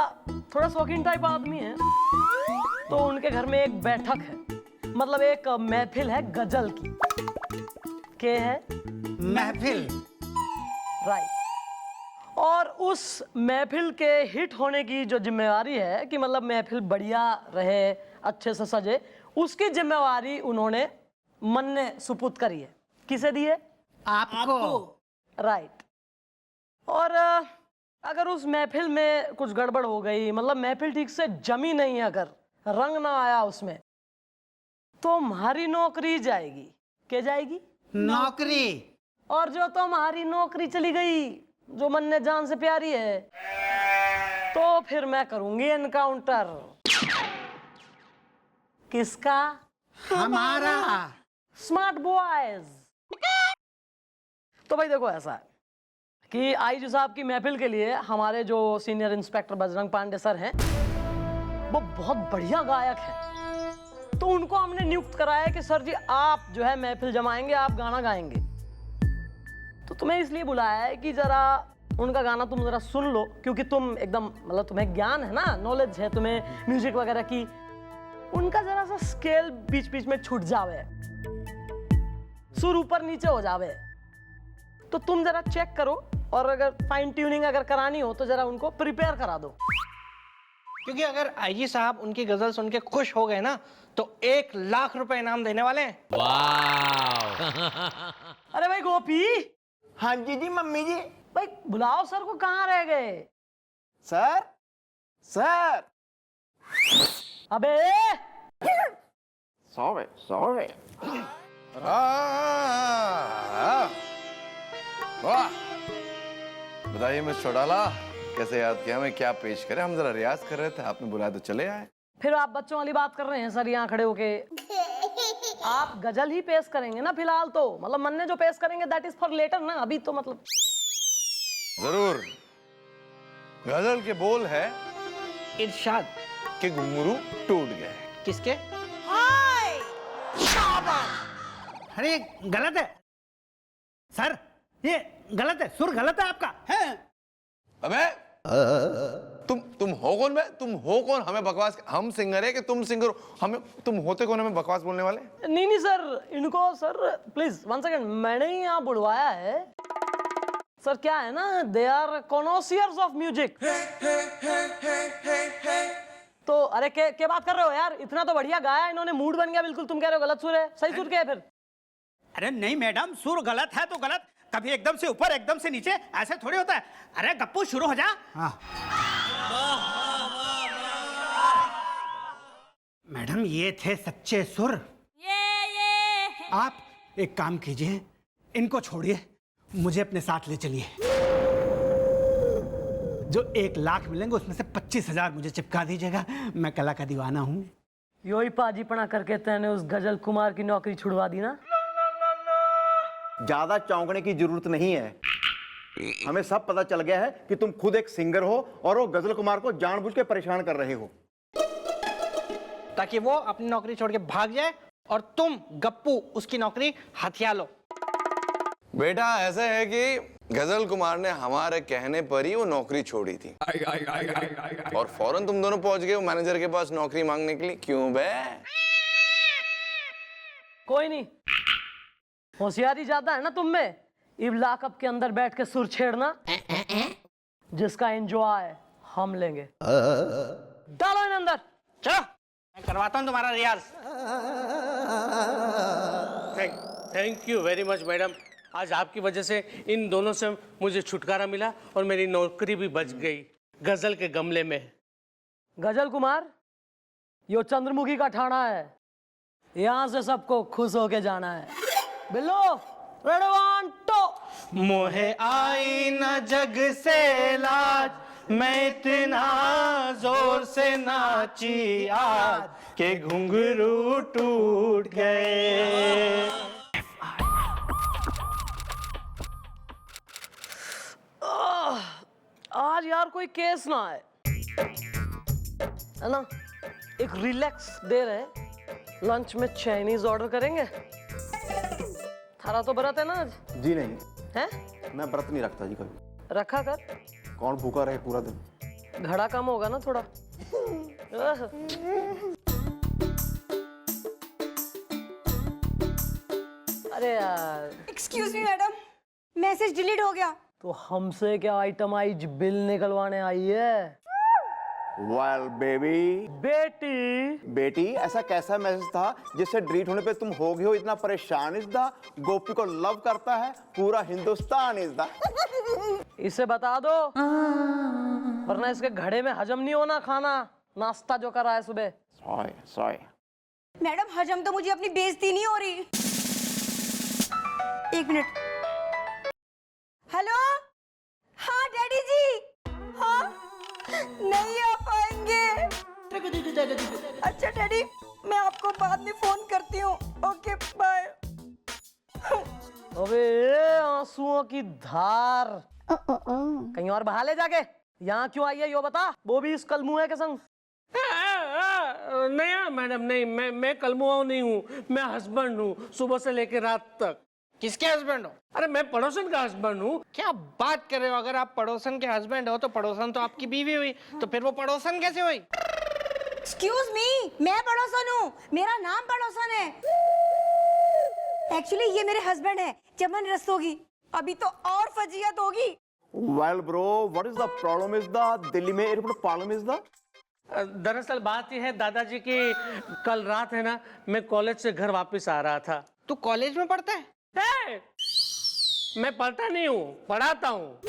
थोड़ा शौकीन टाइप आदमी है। तो उनके घर में एक बैठक है, मतलब एक महफिल है गजल की। के है? महफिल। राइट। और उस महफिल के हिट होने की जो जिम्मेवारी है कि मतलब महफिल बढ़िया रहे, अच्छे से सजे, उसकी जिम्मेवारी उन्होंने मन ने सुपुर्द करी है। किसे दी है? आपको। राइट। और अगर उस महफिल में कुछ गड़बड़ हो गई, मतलब महफिल ठीक से जमी नहीं, अगर रंग ना आया उसमें, तो हमारी नौकरी जाएगी। क्या जाएगी? नौकरी। और जो तुम्हारी नौकरी चली गई, जो मन ने जान से प्यारी है, तो फिर मैं करूंगी एनकाउंटर। किसका? हमारा। Smart boys. तो भाई देखो, ऐसा है कि आईजी साहब की महफिल के लिए हमारे जो senior inspector Bajrang Pandey sir हैं, वो बहुत बढ़िया गायक हैं। तो उनको हमने नियुक्त कराया कि सर जी आप जो है महफिल जमाएंगे, आप गाना गाएंगे। तो तुम्हें इसलिए बुलाया है कि जरा उनका गाना तुम जरा सुन लो, क्योंकि तुम एकदम मतलब तुम्हें ज्ञान है ना, नॉलेज है तुम्हें म्यूजिक वगैरह की। उनका जरा सा स्केल बीच बीच में छूट जावे, सुर ऊपर नीचे हो जावे, तो तुम जरा चेक करो, और अगर फाइन ट्यूनिंग अगर करानी हो तो जरा उनको प्रिपेयर करा दो। क्योंकि अगर आईजी साहब उनकी गजल सुन के खुश हो गए ना, तो 1,00,000 रुपए इनाम देने वाले हैं। अरे भाई गोपी, हाँ जी मम्मी जी। भाई बुलाओ सर को, कहाँ रह गए? Sir sir. अबे सॉरी। वाह, बताइए मिस चौटाला, कैसे याद किया हमें, क्या पेश करें? हम जरा रियाज कर रहे थे, आपने बुलाया तो चले आए। फिर आप बच्चों वाली बात कर रहे हैं सर यहाँ खड़े होके? आप गजल ही पेश करेंगे ना फिलहाल, तो मतलब मन ने जो पेश करेंगे दैट इज फॉर लेटर ना, अभी तो मतलब। जरूर। गजल के बोल है इरशाद। कि घुंघरू टूट गए। किसके? अरे गलत है सर, ये गलत है, सुर गलत है आपका है। अबे तुम हो कौन? तुम हो कौन हमें बकवास? हम सिंगर है कि तुम सिंगर हो? हमें तुम होते कौन हमें बकवास बोलने वाले? नहीं सर, इनको सर प्लीज 1 सेकंड, मैंने ही यहाँ बुलवाया है सर। क्या है ना, दे आर कॉनोसियर्स ऑफ म्यूजिक। तो अरे क्या बात कर रहे हो यार, इतना तो बढ़िया गाया इन्होंने, मूड बन गया बिल्कुल। तुम कह रहे हो गलत सुर है, सही सुर क्या है फिर? अरे नहीं मैडम, सुर गलत है तो गलत, कभी एकदम से ऊपर एकदम से नीचे, ऐसे थोड़ी होता है। अरे गप्पू शुरू हो जा। हाँ। मैडम ये थे सच्चे सुर। आप एक काम कीजिए, इनको छोड़िए, मुझे अपने साथ ले चलिए। जो 1,00,000 मिलेंगे उसमें से 25,000 मुझे चिपका दीजिएगा। मैं कला का दीवाना हूँ। यो ही पाजीपना करके तैने उस गजल कुमार की नौकरी छुड़वा दी ना। ज्यादा चौंकने की जरूरत नहीं है, हमें सब पता चल गया है कि तुम खुद एक सिंगर हो और वो गजल कुमार को जानबूझ के परेशान कर रहे हो, ताकि वो अपनी नौकरी छोड़ के भाग जाए और तुम गप्पू उसकी नौकरी हथिया लो। बेटा ऐसे है कि गजल कुमार ने हमारे कहने पर ही वो नौकरी छोड़ी थी, और फौरन तुम दोनों पहुंच गए वो मैनेजर के पास नौकरी मांगने के लिए। क्यों बे? कोई नहीं, होशियारी ज्यादा है ना तुम में। इब लॉकअप के अंदर बैठ के सुर छेड़ना, जिसका एंजॉय हम लेंगे। डालो इन अंदर। चलो मैं करवाता हूँ तुम्हारा रियाज। Thank you very much madam, आज आपकी वजह से इन दोनों से मुझे छुटकारा मिला और मेरी नौकरी भी बच गई गजल के गमले में। गजल कुमार, यो चंद्रमुखी का ठाणा है, यहाँ से सबको खुश होके जाना है। बिल्लो रेडी 1 2। मोहे आई न जग से लाज, मैं इतना जोर से नाची आज के घुंघरू टूट गए। आज यार कोई केस ना आए, है ना? एक रिलैक्स दे रहे, लंच में चाइनीज ऑर्डर करेंगे। थारा तो व्रत है ना आज? जी नहीं, है? मैं व्रत नहीं रखता जी कभी। रखा कर, कौन भूखा रहे पूरा दिन? घड़ा कम होगा ना थोड़ा। अरे यार, excuse me madam, message delete हो गया। तो हमसे क्या आइटमाइज बिल निकलवाने आई है? वेल बेबी, बेटी ऐसा कैसा मैसेज था जिससे डिलीट होने पे तुम हो गए हो इतना परेशान? इस दा गोपी को लव करता है पूरा हिंदुस्तान। इस दा इसे बता दो, वरना इसके घड़े में हजम नहीं होना खाना नाश्ता जो करा है सुबह। सॉरी मैडम, हजम तो मुझे अपनी बेइज्जती नहीं हो रही। एक मिनट। हेलो, हाँ डैडी जी, हाँ नहीं आ पाएंगे। अच्छा डैडी, मैं आपको बाद में फोन करती हूँ। Okay bye. अबे आंसुओं की धार कहीं और बहा ले जाके। यहाँ क्यों आई है यो बता। वो भी इस कलमुए के संग। नहीं मैडम, नहीं, मैं कलमुआ नहीं हूँ, मैं हस्बैंड हूँ सुबह से लेकर रात तक। किसके हस्बैंड हो? अरे मैं पड़ोसन का हस्बैंड हूँ। क्या बात कर रहे हो? अगर आप पड़ोसन के हस्बैंड हो तो पड़ोसन तो आपकी बीवी हुई, तो फिर वो पड़ोसन कैसे हुई? एक्सक्यूज मी, मैं पड़ोसन हूँ, मेरा नाम पड़ोसन है। एक्चुअली ये मेरे हस्बैंड है, चमन रस्तोगी। अभी तो और फजीयत होगी। Well bro, what is the problem? Is the Delhi में एयरपोर्ट प्रॉब्लम इज द? दरअसल बात यह है दादाजी की, कल रात है ना, मैं कॉलेज से घर वापस आ रहा था। तू कॉलेज में पढ़ता है? मैं पढ़ता नहीं हूँ, पढ़ाता हूँ।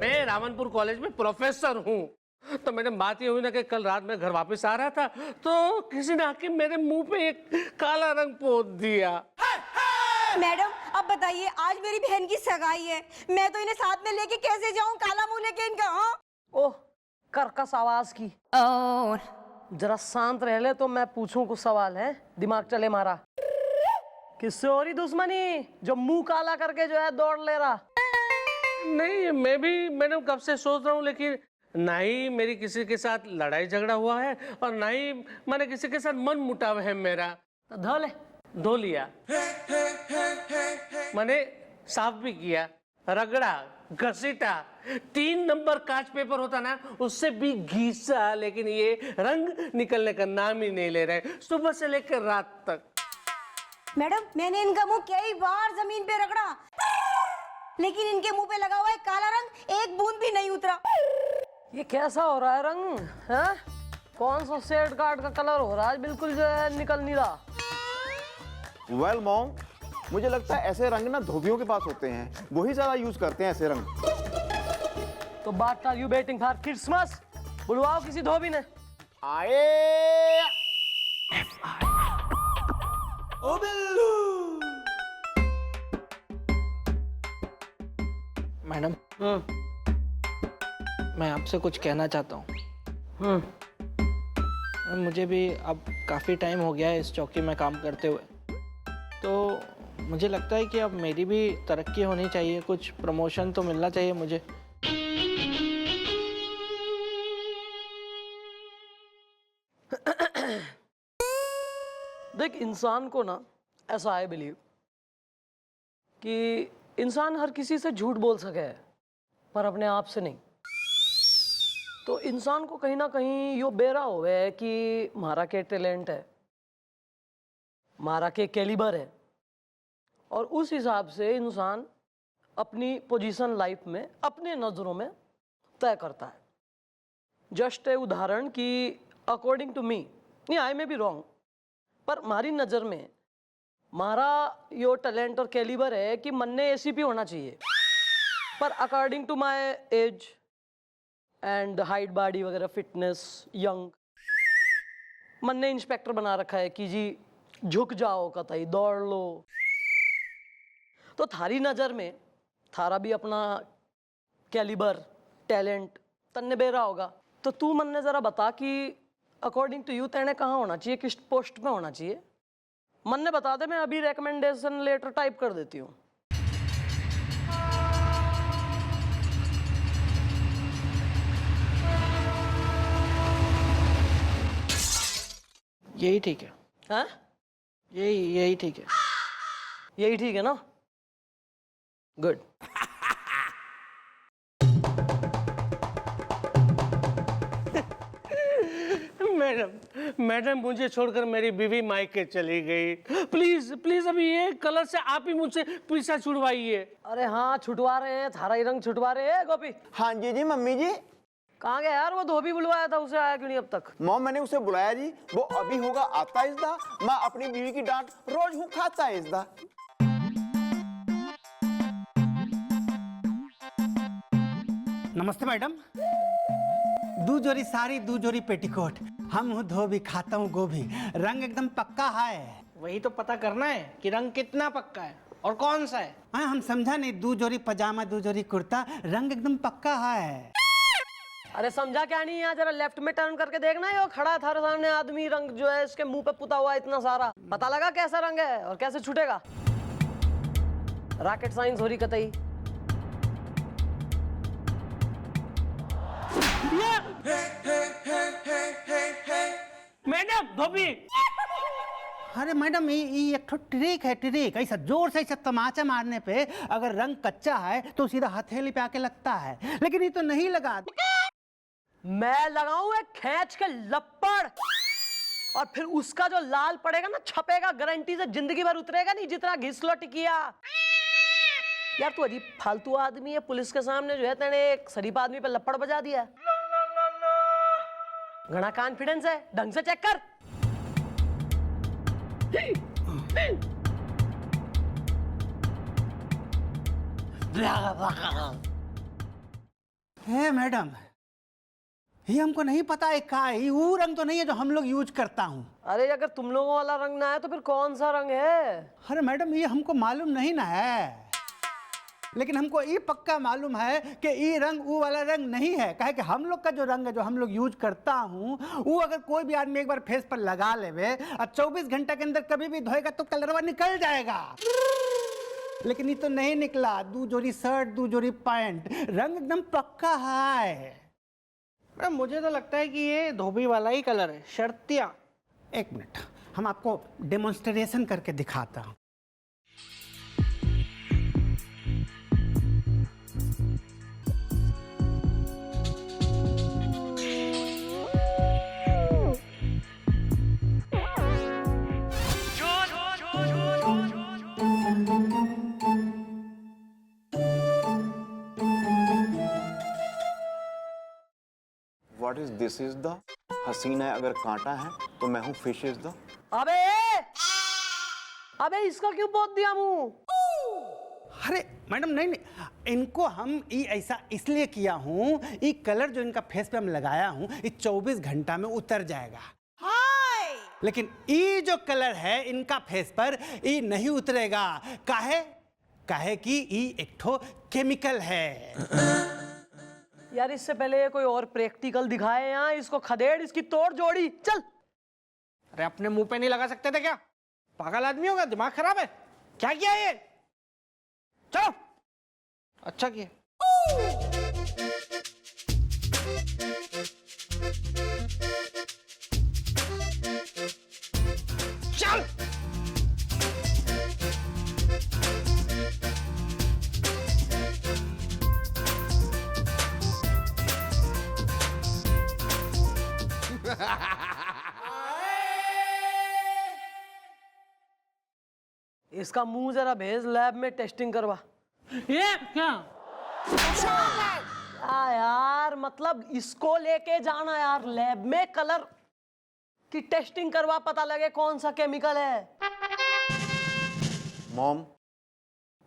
मैं रावनपुर कॉलेज में प्रोफेसर हूँ। तो मैडम बात ये हुई ना कि कल रात में घर वापस आ रहा था तो किसी ने आके मेरे मुंह पे एक काला रंग पोत दिया। मैडम अब बताइए, आज मेरी बहन की सगाई है, मैं तो इन्हें साथ में लेके कैसे जाऊं, काला मुंह लेके इनका। हाँ ओह, कर्कश आवाज की। जरा शांत रह ले तो मैं पूछूं कुछ सवाल है, दिमाग चले मारा। किससे हो रही दुश्मनी जो मुंह काला करके जो है दौड़ ले रहा? नहीं, मैं भी मैडम कब से सोच रहा हूँ, लेकिन ना ही मेरी किसी के साथ लड़ाई झगड़ा हुआ है और ना ही मैंने किसी के साथ मन मुटाव है मेरा। तो धो ले। धो लिया, मैंने साफ भी किया, रगड़ा, घसीटा, 3 नंबर कांच पेपर होता ना उससे भी घीसा, लेकिन ये रंग निकलने का नाम ही नहीं ले रहे सुबह से लेकर रात तक। मैडम, मैंने इनका मुंह कई बार जमीन पे रगड़ा, लेकिन इनके मुंह पे लगा हुआ है काला रंग, एक बूंद भी नहीं उतरा। ये कैसा हो रहा है रंग? है कौन सा शेड कार्ड का कलर हो रहा है? बिल्कुल जो है निकल नहीं रहा। वेल मॉम, मुझे लगता है ऐसे रंग ना धोबियों के पास होते हैं, वही ज्यादा यूज करते हैं ऐसे रंग। तो बात are you waiting for Christmas? बुलवाओ किसी धोबी ने। आए ओ बिल्लू। मैडम, मैं आपसे कुछ कहना चाहता हूँ। मुझे भी अब काफ़ी टाइम हो गया है इस चौकी में काम करते हुए, तो मुझे लगता है कि अब मेरी भी तरक्की होनी चाहिए, कुछ प्रमोशन तो मिलना चाहिए मुझे। देख, इंसान को ना ऐसा आई बिलीव कि इंसान हर किसी से झूठ बोल सके पर अपने आप से नहीं। तो इंसान को कहीं ना कहीं यो बेरा हुआ है कि मारा के टैलेंट है, मारा के कैलिबर है, और उस हिसाब से इंसान अपनी पोजीशन लाइफ में अपने नज़रों में तय करता है। जस्ट ए उदाहरण कि अकॉर्डिंग टू मी, नहीं आई में बी रॉन्ग, पर हमारी नज़र में मारा यो टैलेंट और कैलिबर है कि मन्ने एसीपी होना चाहिए, पर according to my age and height, body वगैरह, फिटनेस, यंग, मन्ने इंस्पेक्टर बना रखा है कि जी झुक जाओ कतई, दौड़ लो। तो थारी नज़र में थारा भी अपना कैलिबर, टैलेंट तन्ने बेरा होगा। तो तू मन ने जरा बता कि अकॉर्डिंग टू यू तेने कहाँ होना चाहिए, किस पोस्ट पे होना चाहिए? मन ने बता दे, मैं अभी रिकमेंडेशन लेटर टाइप कर देती हूँ। यही ठीक है। हाँ, यही ठीक है। यही ठीक है ना? गुड। मैडम मुझे छोड़कर मेरी बीवी मायके चली गई। प्लीज प्लीज अभी ये कलर से आप ही मुझसे पीछा छुड़वाइए। अरे हाँ, छुटवा रहे हैं, थारा ही रंग छुटवा रहे हैं। गोपी हाँ जी जी मम्मी जी। कहाँ गया यार? वो धोबी बुलवाया था, उसे आया क्यों नहीं अब तक? मॉम मैंने उसे बुलाया जी, वो अभी होगा आता इज़दा। मैं अपनी बीवी की डांट रोज हूँ खाता इज़दा। नमस्ते मैडम। दू जोड़ी साड़ी, दू जोड़ी पेटीकोट। हम हूँ धोबी, खाता हूँ गोभी। रंग एकदम पक्का है। वही तो पता करना है कि रंग कितना पक्का है और कौन सा है। हाँ, हम समझा नहीं। दू जोड़ी पजामा, दू जोड़ी कुर्ता, रंग एकदम पक्का है। अरे समझा क्या नहीं? यहाँ जरा लेफ्ट में टर्न करके देखना, ये वो खड़ा है थारे सामने आदमी, रंग जो है इसके मुंह पे पुता हुआ है इतना सारा। पता लगा कैसा रंग है और कैसे छूटेगा? रॉकेट साइंस हो रही कतई। मैडम धोबी। अरे मैडम, ये एक ठो ट्रिक है, ट्रिक। ऐसा जोर से ऐसा तमाचा मारने पे अगर रंग कच्चा है तो सीधा हथेली पे आके लगता है, लेकिन ये तो नहीं लगा। मैं लगाऊं एक खींच के लपड़, और फिर उसका जो लाल पड़ेगा ना, छपेगा, गारंटी से जिंदगी भर उतरेगा नहीं जितना घिसलो टिकिया। यार तू अजीब फालतू आदमी है। पुलिस के सामने जो है तेने एक शरीफ आदमी पे लपड़ बजा दिया। घना कॉन्फिडेंस है, ढंग से चेक कर। है मैडम, ये हमको नहीं पता है का है। वो रंग तो नहीं है जो हम लोग यूज करता हूँ। अरे अगर तुम लोगों वाला रंग ना है तो फिर कौन सा रंग है? अरे मैडम, ये हमको मालूम नहीं ना है, लेकिन हमको ये पक्का मालूम है कि ये रंग वो वाला रंग नहीं है। कहे कि हम लोग का जो रंग है, जो हम लोग यूज करता हूँ, वो अगर कोई भी आदमी एक बार फेस पर लगा लेवे और 24 घंटा के अंदर कभी भी धोएगा तो कलरवा निकल जाएगा। लेकिन ये तो नहीं निकला। दू जोड़ी शर्ट, दू जोड़ी पैंट, रंग एकदम पक्का है। मैडम मुझे तो लगता है कि ये धोबी वाला ही कलर है, शर्तिया। एक मिनट, हम आपको डेमोन्स्ट्रेशन करके दिखाता हूँ। What is this is the हसीना है अगर कांटा है तो मैं हूँ फिश इज द। अबे इसका क्यों पोत दिया मुंह? अरे मैडम नहीं नहीं, इनको हम ये ऐसा इसलिए किया हूँ, ये कलर जो इनका फेस पे हम लगाया हूँ ये 24 घंटा में उतर जाएगा। लेकिन ये जो कलर है इनका फेस पर ये नहीं उतरेगा। काहे कि ये एक ठो केमिकल है। यार इससे पहले कोई और प्रैक्टिकल दिखाए यहाँ, इसको खदेड़, इसकी तोड़ जोड़ी। चल। अरे अपने मुंह पे नहीं लगा सकते थे क्या? पागल आदमी होगा, दिमाग खराब है क्या? किया ये? चलो। अच्छा किया। चल। इसका मुंह जरा भेज, लैब में टेस्टिंग करवा। ये क्या? यार मतलब इसको लेके जाना यार लैब में, कलर की टेस्टिंग करवा, पता लगे कौन सा केमिकल है। मॉम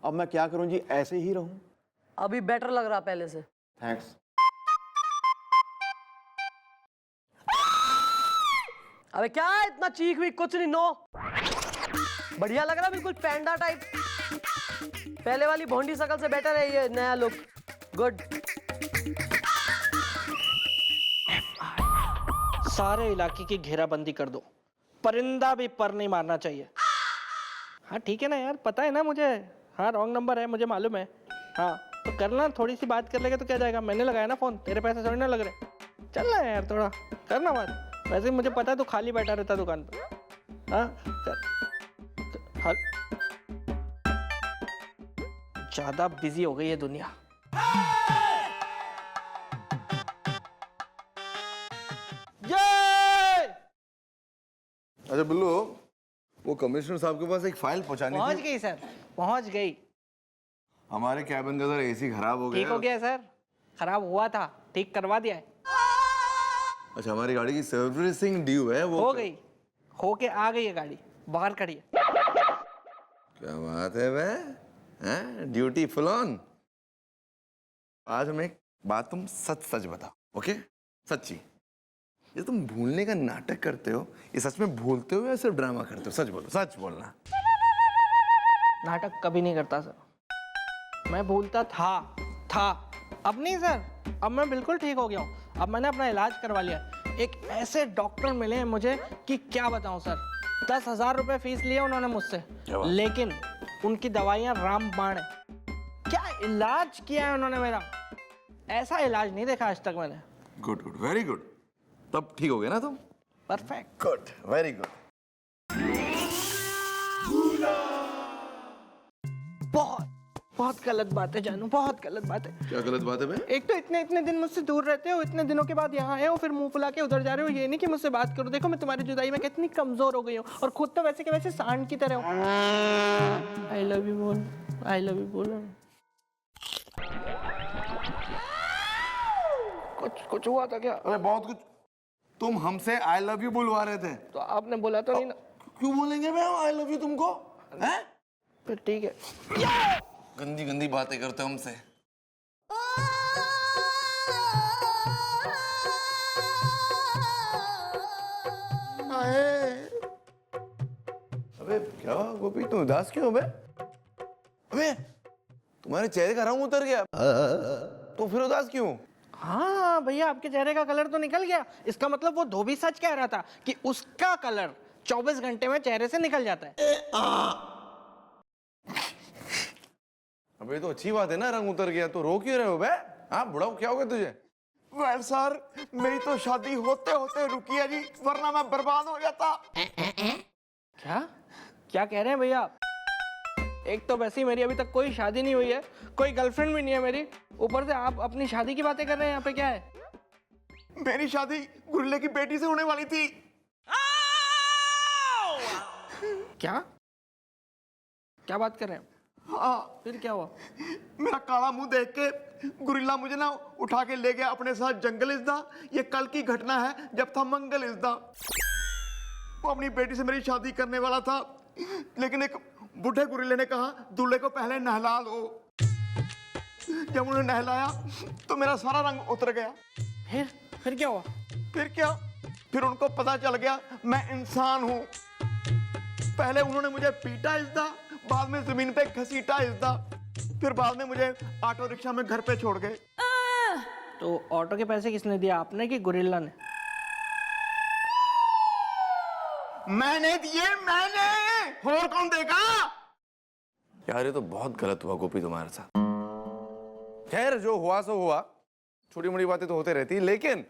अब मैं क्या करूं जी, ऐसे ही रहूं? अभी बेटर लग रहा पहले से। थैंक्स। अबे क्या है इतना चीख भी? कुछ नहीं, नो बढ़िया लग रहा, बिल्कुल पैंडा टाइप। पहले वाली भोंडी शकल से बेटर है ये नया लुक। गुड। सारे इलाके की घेराबंदी कर दो, परिंदा भी पर नहीं मारना चाहिए। हाँ ठीक है ना यार, पता है ना मुझे, हाँ रॉन्ग नंबर है मुझे मालूम है। हाँ तो करना, थोड़ी सी बात कर लेगा तो क्या जाएगा, मैंने लगाया ना फोन, तेरे पैसे थोड़ी ना लग रहे। चल ना यार थोड़ा करना बात, वैसे ही मुझे पता है तू खाली बैठा रहता दुकान पर। हाँ कर ज्यादा बिजी हो गई है दुनिया। अच्छा बिल्लू, वो कमिश्नर साहब के पास एक फाइल पहुंचानी पहुंच थी। गई सर, पहुंच गई। हमारे कैबिन का सर एसी खराब हो गया। ठीक हो गया सर, खराब हुआ था, ठीक करवा दिया है। अच्छा, हमारी गाड़ी की सर्विसिंग ड्यू है, वो हो गई, होके आ गई है गाड़ी, बाहर खड़ी है। क्या बात है बे, हैं? Duty full on. आज हमें एक बात तुम सच सच बताओ, ओके? सच्ची, ये तुम भूलने का नाटक करते हो, ये सच में भूलते हो या सिर्फ ड्रामा करते हो? सच बोलो, सच बोलना। नाटक कभी नहीं करता सर, मैं भूलता था, अब नहीं सर, अब मैं बिल्कुल ठीक हो गया हूँ। अब मैंने अपना इलाज करवा लिया। एक ऐसे डॉक्टर मिले हैं मुझे कि क्या बताऊं सर, 10,000 रुपए फीस लिए उन्होंने मुझसे, लेकिन उनकी दवाइयां रामबाण है। क्या इलाज किया है उन्होंने मेरा, ऐसा इलाज नहीं देखा आज तक मैंने। Good good, very good. तब ठीक हो गया ना तुम? परफेक्ट। Good, very good. बहुत गलत बात है जानू, बहुत गलत बात है। क्या गलत बात है बे? एक तो इतने दिन मुझसे दूर रहते हो, इतने दिनों के बाद यहाँ आए हो, फिर मुंह फुला के उधर जा रहे हो। ये नहीं कि मुझसे बात करो। देखो मैं तुम्हारी जुदाई में कितनी कमजोर हो गई हूँ, और खुद तो वैसे के वैसे सांड की तरह हो। आई लव यू बोल, आई लव यू बोल। कुछ हुआ था क्या? अरे बहुत कुछ। तुम हमसे आई लव यू बुलवा रहे थे, तो आपने बोला तो नहीं ना। क्यों बोलेंगे बे आई लव यू तुमको? हैं? फिर ठीक है। गंदी गंदी बातें करते हो हमसे। अबे क्या गोपी, तुम उदास क्यों हो बे? अबे तुम्हारे चेहरे का रंग उतर गया, तो फिर उदास क्यों? हाँ भैया, आपके चेहरे का कलर तो निकल गया। इसका मतलब वो धोबी सच कह रहा था कि उसका कलर 24 घंटे में चेहरे से निकल जाता है। अबे तो अच्छी बात है ना, रंग उतर गया, तो रो क्यों रहे हो बे? हाँ बुढ़ाओ, क्या हो गया तुझे? वेल सर, मेरी तो शादी होते होते रुकी है जी, वरना मैं बर्बाद हो जाता। क्या क्या कह रहे हैं भैया आप? एक तो वैसे ही मेरी अभी तक कोई शादी नहीं हुई है, कोई गर्लफ्रेंड भी नहीं है मेरी, ऊपर से आप अपनी शादी की बातें कर रहे हैं। यहाँ पे क्या है? मेरी शादी गुरिल्ले की बेटी से होने वाली थी। क्या क्या बात कर रहे हैं? हाँ, फिर क्या हुआ? मेरा काला मुंह देख के गुरिल्ला मुझे ना उठा के ले गया अपने साथ जंगल इज़दा। ये कल की घटना है, जब था मंगल इज़दा। वो अपनी बेटी से मेरी शादी करने वाला था, लेकिन एक बूढ़े गुरिल्ले ने कहा दूल्हे को पहले नहला दो। जब उन्हें नहलाया तो मेरा सारा रंग उतर गया। फिर क्या हुआ? फिर क्या, फिर उनको पता चल गया मैं इंसान हूं। पहले उन्होंने मुझे पीटा इज़दा, बाद में जमीन पे घसीटा इज़दा, फिर बाद में मुझे ऑटो रिक्शा में घर पे छोड़ गए। तो ऑटो के पैसे किसने दिया, आपने कि गुरिल्ला ने? मैंने दिए, मैंने, और कौन देगा? यार ये तो बहुत गलत हुआ गोपी तुम्हारे साथ। खैर जो हुआ सो हुआ, छोटी मोटी बातें तो होते रहती, लेकिन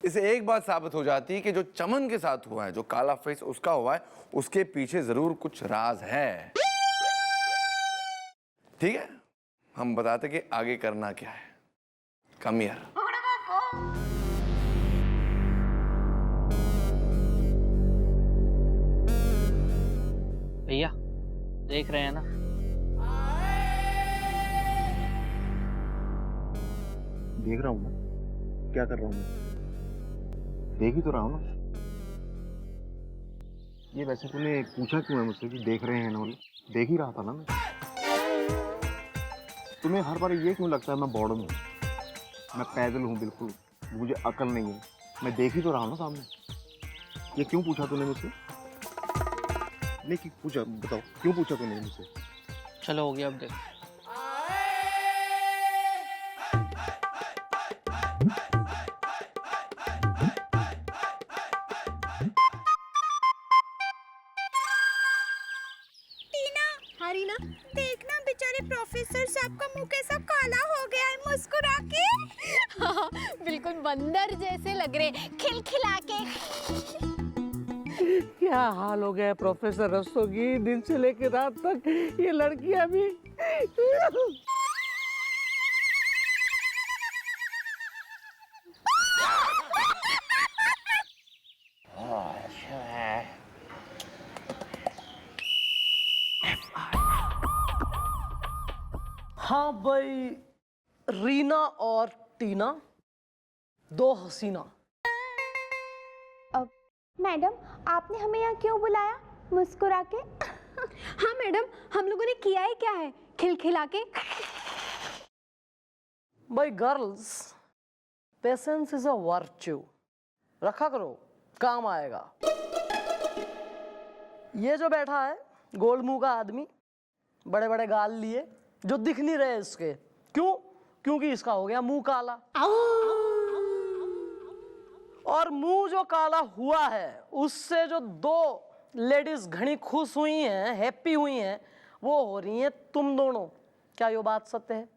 इसे एक बात साबित हो जाती है कि जो चमन के साथ हुआ है, जो काला फेस उसका हुआ है, उसके पीछे जरूर कुछ राज है। ठीक है, हम बताते कि आगे करना क्या है। Come here. भैया देख रहे हैं ना? देख रहा हूँ ना, क्या कर रहा हूँ मैं, देख ही तो रहा हूँ ना। ये वैसे तूने पूछा क्यों है मुझसे कि देख रहे हैं ना? देख ही रहा था ना मैं। तुम्हें हर बार ये क्यों लगता है मैं बॉर्डर हूँ? मैं पैदल हूँ बिल्कुल, मुझे अकल नहीं है। मैं देख ही तो रहा हूँ ना सामने। ये क्यों पूछा तूने मुझसे? नहीं क्यों पूछा, बताओ क्यों पूछा तूने मुझसे? चलो हो गया, अब देख। प्रोफेसर साहब का मुंह कैसा काला हो गया है मुस्कुरा के। हाँ, बिल्कुल बंदर जैसे लग रहे, खिलखिला के। क्या हाल हो गया है प्रोफेसर रस्तोगी, दिन से लेकर रात तक ये लड़कियां भी। हाँ भाई, रीना और टीना, दो हसीना। मैडम, आपने हमें यहाँ क्यों बुलाया मुस्कुरा के? हाँ मैडम, हम लोगों ने किया ही क्या है खिलखिला के? भाई girls, patience is a virtue, रखा करो, काम आएगा। ये जो बैठा है गोल मुंह का आदमी, बड़े बड़े गाल लिए, जो दिख नहीं रहे इसके, क्यों? क्योंकि इसका हो गया मुंह काला। और मुंह जो काला हुआ है, उससे जो दो लेडीज घनी खुश हुई हैं, हैप्पी हुई हैं, वो हो रही हैं तुम दोनों। क्या ये बात सत्य है?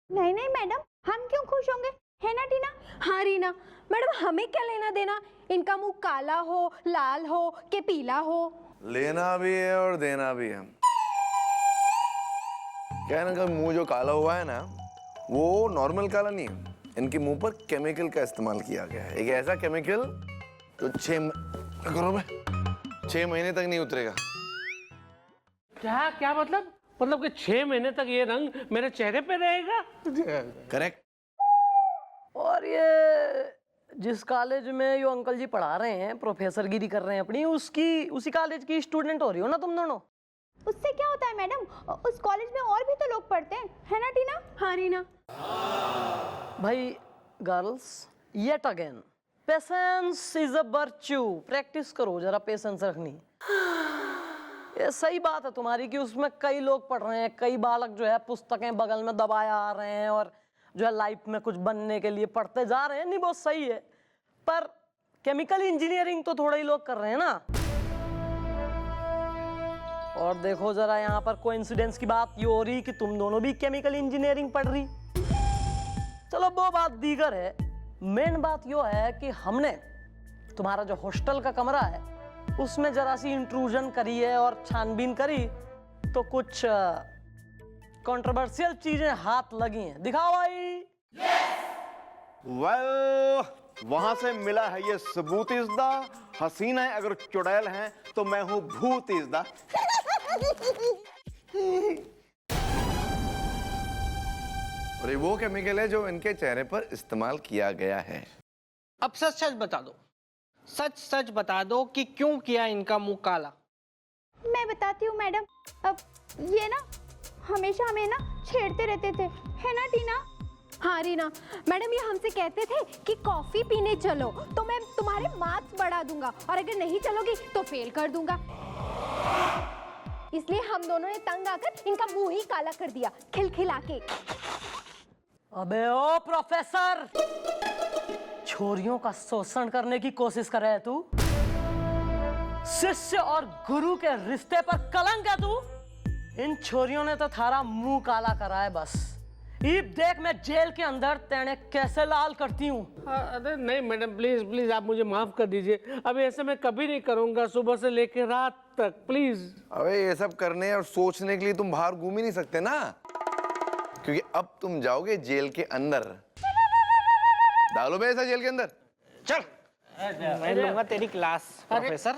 नहीं नहीं मैडम, हम क्यों खुश होंगे, है ना टीना? हाँ रीना, मैडम हमें क्या लेना देना इनका मुंह काला हो, लाल हो के पीला हो? लेना भी है और देना भी है। क्या है ना कि मुंह जो काला हुआ है ना, वो नॉर्मल काला नहीं है। इनके मुंह पर केमिकल का इस्तेमाल किया गया है, एक ऐसा केमिकल जो 6 महीने तक नहीं उतरेगा। क्या क्या मतलब? मतलब कि 6 महीने तक ये रंग मेरे चेहरे पे रहेगा? करेक्ट। और ये जिस कॉलेज में यो अंकल जी पढ़ा रहे हैं, प्रोफेसर गिरी कर रहे हैं अपनी, उसी कॉलेज की स्टूडेंट हो रही हो ना तुम दोनों? उससे क्या होता है मैडम, उस कॉलेज में और भी तो लोग पढ़ते हैं, है ना टीना? हाँ रीना। भाई girls, yet again, patience is a virtue. Practice करो जरा पेशेंस रखनी। ये सही बात है तुम्हारी कि उसमें कई लोग पढ़ रहे हैं, कई बालक जो है पुस्तकें बगल में दबाए आ रहे हैं और जो है लाइफ में कुछ बनने के लिए पढ़ते जा रहे हैं। नहीं, बहुत सही है, पर केमिकल इंजीनियरिंग तो थोड़े ही लोग कर रहे हैं ना। और देखो जरा, यहाँ पर कोइंसिडेंस की बात ये हो रही कि तुम दोनों भी केमिकल इंजीनियरिंग पढ़ रही। चलो वो बात दीगर है। मेन बात यो है कि हमने तुम्हारा जो हॉस्टल का कमरा है उसमें जरा सी इंट्रूजन करी है और छानबीन करी, तो कुछ कंट्रोवर्शियल चीजें हाथ लगी हैं। दिखाओ भाई। वेल, वहां से मिला है ये सबूत इज़दा। हसीना है अगर चुड़ैल हैं तो मैं हूं भूत इज़दा। और ये वो केमिकल है जो इनके चेहरे पर इस्तेमाल किया गया है। अब सच सच बता दो, सच सच बता दो कि क्यों किया इनका मुंह काला। मैं बताती हूँ मैडम। अब ये ना हमेशा हमें ना छेड़ते रहते थे, है ना टीना? हाँ रीना, मैडम ये हमसे कहते थे कि कॉफी पीने चलो तो मैं तुम्हारे मार्क्स बढ़ा दूंगा, और अगर नहीं चलोगी तो फेल कर दूंगा। इसलिए हम दोनों ने तंग आकर इनका मुंह ही काला कर दिया, खिलखिला के। अबे ओ प्रोफेसर, छोरियों का शोषण करने की कोशिश कर रहा है तू? शिष्य और गुरु के रिश्ते पर कलंक है तू? इन छोरियों ने तो थारा मुंह काला करा है बस। ईब देख मैं जेल के अंदर तेने कैसे लाल करती हूँ। अरे नहीं मैडम, प्लीज प्लीज आप मुझे माफ कर दीजिए। अब ऐसे मैं कभी नहीं करूंगा, सुबह से लेकर रात तक, प्लीज। अबे ये सब करने और सोचने के लिए तुम बाहर घूम ही नहीं सकते ना, क्योंकि अब तुम जाओगे जेल के अंदर। डालो बे ऐसा जेल के अंदर। चल, मैं लूंगा तेरी class professor.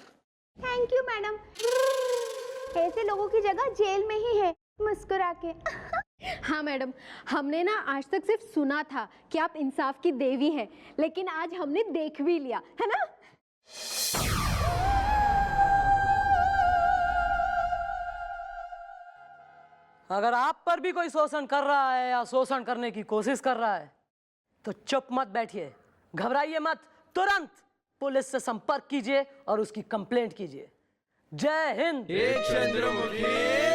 Thank you madam. ऐसे लोगों की जगह जेल में ही है, मुस्कुरा के। हाँ मैडम, हमने ना आज तक सिर्फ सुना था कि आप इंसाफ की देवी हैं, लेकिन आज हमने देख भी लिया, है ना? अगर आप पर भी कोई शोषण कर रहा है या शोषण करने की कोशिश कर रहा है तो चुप मत बैठिए, घबराइए मत, तुरंत पुलिस से संपर्क कीजिए और उसकी कंप्लेंट कीजिए। जय हिंद। चंद्रमुखी।